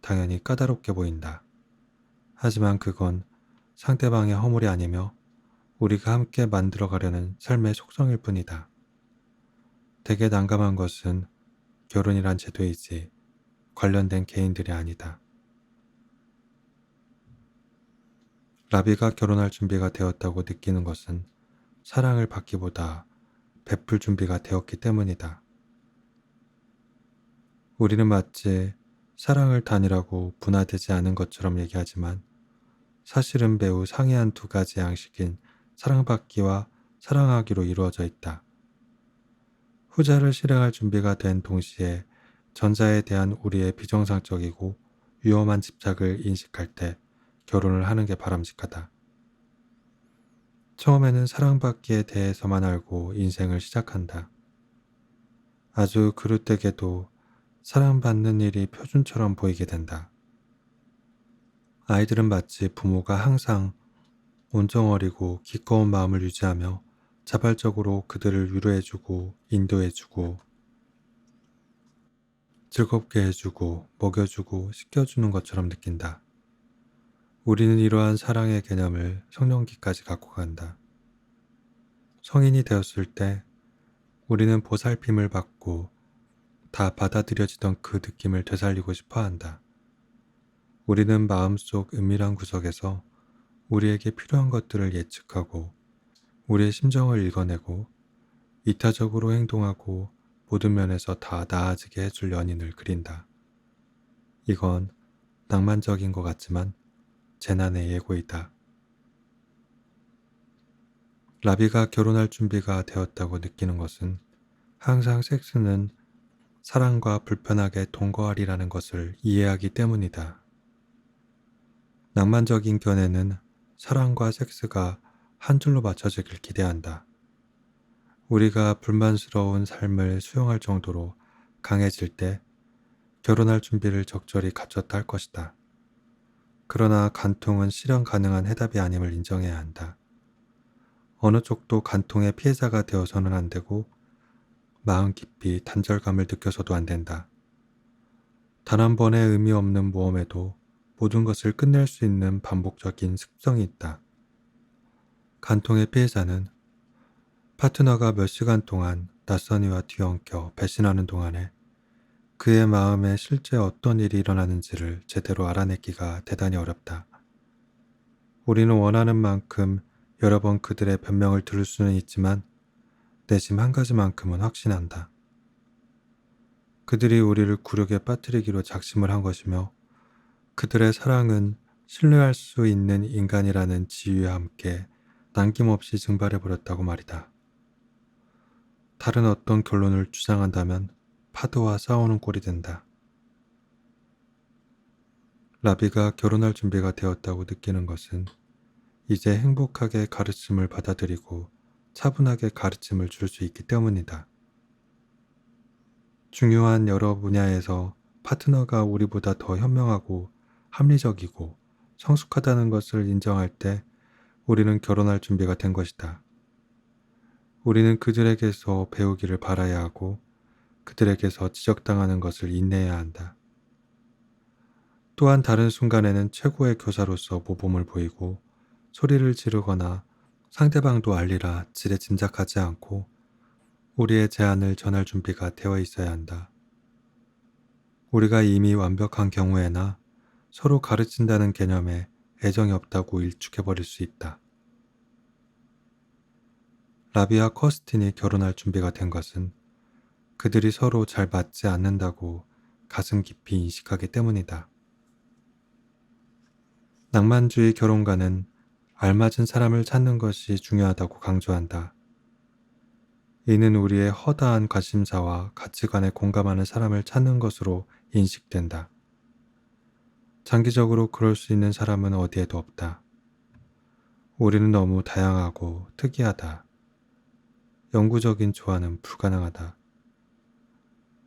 [SPEAKER 1] 당연히 까다롭게 보인다. 하지만 그건 상대방의 허물이 아니며 우리가 함께 만들어가려는 삶의 속성일 뿐이다. 되게 난감한 것은 결혼이란 제도이지 관련된 개인들이 아니다. 라비가 결혼할 준비가 되었다고 느끼는 것은 사랑을 받기보다 베풀 준비가 되었기 때문이다. 우리는 마치 사랑을 단일하고 분화되지 않은 것처럼 얘기하지만 사실은 매우 상이한 두 가지 양식인 사랑받기와 사랑하기로 이루어져 있다. 후자를 실행할 준비가 된 동시에 전자에 대한 우리의 비정상적이고 위험한 집착을 인식할 때 결혼을 하는 게 바람직하다. 처음에는 사랑받기에 대해서만 알고 인생을 시작한다. 아주 그릇되게도 사랑받는 일이 표준처럼 보이게 된다. 아이들은 마치 부모가 항상 온정어리고 기꺼운 마음을 유지하며 자발적으로 그들을 위로해주고 인도해주고 즐겁게 해주고 먹여주고 씻겨주는 것처럼 느낀다. 우리는 이러한 사랑의 개념을 성년기까지 갖고 간다. 성인이 되었을 때 우리는 보살핌을 받고 다 받아들여지던 그 느낌을 되살리고 싶어 한다. 우리는 마음속 은밀한 구석에서 우리에게 필요한 것들을 예측하고 우리의 심정을 읽어내고 이타적으로 행동하고 모든 면에서 다 나아지게 해줄 연인을 그린다. 이건 낭만적인 것 같지만 재난의 예고이다. 라비가 결혼할 준비가 되었다고 느끼는 것은 항상 섹스는 사랑과 불편하게 동거하리라는 것을 이해하기 때문이다. 낭만적인 견해는 사랑과 섹스가 한 줄로 맞춰지길 기대한다. 우리가 불만스러운 삶을 수용할 정도로 강해질 때 결혼할 준비를 적절히 갖췄다 할 것이다. 그러나 간통은 실현 가능한 해답이 아님을 인정해야 한다. 어느 쪽도 간통의 피해자가 되어서는 안 되고 마음 깊이 단절감을 느껴서도 안 된다. 단 한 번의 의미 없는 모험에도 모든 것을 끝낼 수 있는 반복적인 습성이 있다. 간통의 피해자는 파트너가 몇 시간 동안 낯선 이와 뒤엉켜 배신하는 동안에 그의 마음에 실제 어떤 일이 일어나는지를 제대로 알아내기가 대단히 어렵다. 우리는 원하는 만큼 여러 번 그들의 변명을 들을 수는 있지만 내심 한 가지만큼은 확신한다. 그들이 우리를 굴욕에 빠뜨리기로 작심을 한 것이며 그들의 사랑은 신뢰할 수 있는 인간이라는 지위와 함께 남김없이 증발해버렸다고 말이다. 다른 어떤 결론을 주장한다면 파도와 싸우는 꼴이 된다. 라비가 결혼할 준비가 되었다고 느끼는 것은 이제 행복하게 가르침을 받아들이고 차분하게 가르침을 줄 수 있기 때문이다. 중요한 여러 분야에서 파트너가 우리보다 더 현명하고 합리적이고 성숙하다는 것을 인정할 때 우리는 결혼할 준비가 된 것이다. 우리는 그들에게서 배우기를 바라야 하고 그들에게서 지적당하는 것을 인내해야 한다. 또한 다른 순간에는 최고의 교사로서 모범을 보이고 소리를 지르거나 상대방도 알리라 지레 짐작하지 않고 우리의 제안을 전할 준비가 되어 있어야 한다. 우리가 이미 완벽한 경우에나 서로 가르친다는 개념에 애정이 없다고 일축해버릴 수 있다. 라비와 커스틴이 결혼할 준비가 된 것은 그들이 서로 잘 맞지 않는다고 가슴 깊이 인식하기 때문이다. 낭만주의 결혼가는 알맞은 사람을 찾는 것이 중요하다고 강조한다. 이는 우리의 허다한 관심사와 가치관에 공감하는 사람을 찾는 것으로 인식된다. 장기적으로 그럴 수 있는 사람은 어디에도 없다. 우리는 너무 다양하고 특이하다. 영구적인 조화는 불가능하다.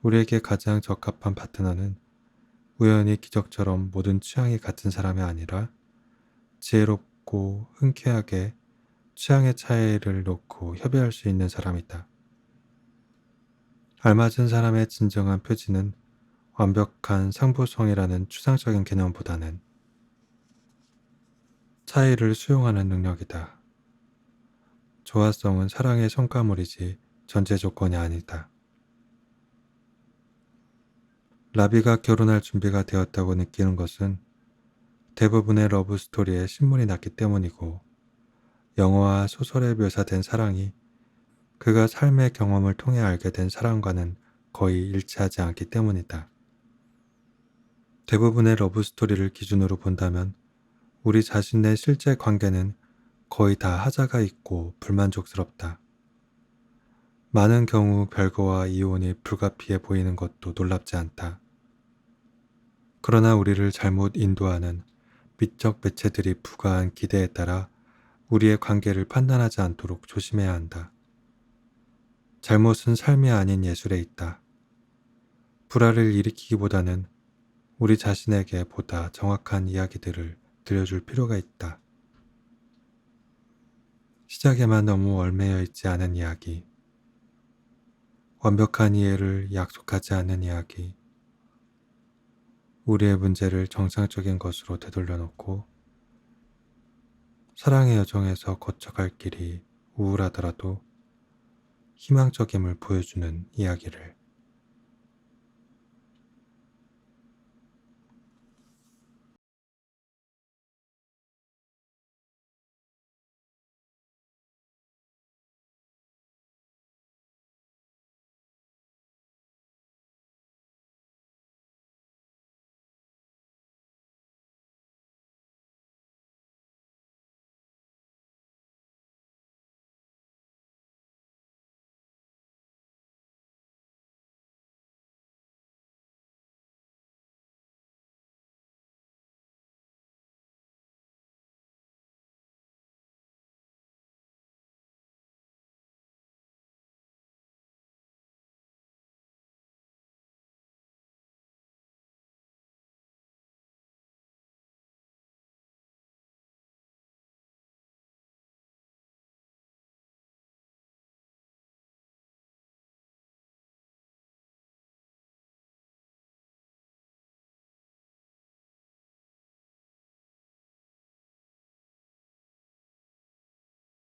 [SPEAKER 1] 우리에게 가장 적합한 파트너는 우연히 기적처럼 모든 취향이 같은 사람이 아니라 지혜롭고 흔쾌하게 취향의 차이를 놓고 협의할 수 있는 사람이다. 알맞은 사람의 진정한 표지는 완벽한 상부성이라는 추상적인 개념보다는 차이를 수용하는 능력이다. 조화성은 사랑의 성과물이지 전제 조건이 아니다. 라비가 결혼할 준비가 되었다고 느끼는 것은 대부분의 러브 스토리에 신물이 났기 때문이고 영화와 소설에 묘사된 사랑이 그가 삶의 경험을 통해 알게 된 사랑과는 거의 일치하지 않기 때문이다. 대부분의 러브 스토리를 기준으로 본다면 우리 자신의 실제 관계는 거의 다 하자가 있고 불만족스럽다. 많은 경우 별거와 이혼이 불가피해 보이는 것도 놀랍지 않다. 그러나 우리를 잘못 인도하는 미적 매체들이 부과한 기대에 따라 우리의 관계를 판단하지 않도록 조심해야 한다. 잘못은 삶이 아닌 예술에 있다. 불화를 일으키기보다는 우리 자신에게 보다 정확한 이야기들을 들려줄 필요가 있다. 시작에만 너무 얽매여 있지 않은 이야기, 완벽한 이해를 약속하지 않는 이야기, 우리의 문제를 정상적인 것으로 되돌려놓고 사랑의 여정에서 거쳐갈 길이 우울하더라도 희망적임을 보여주는 이야기를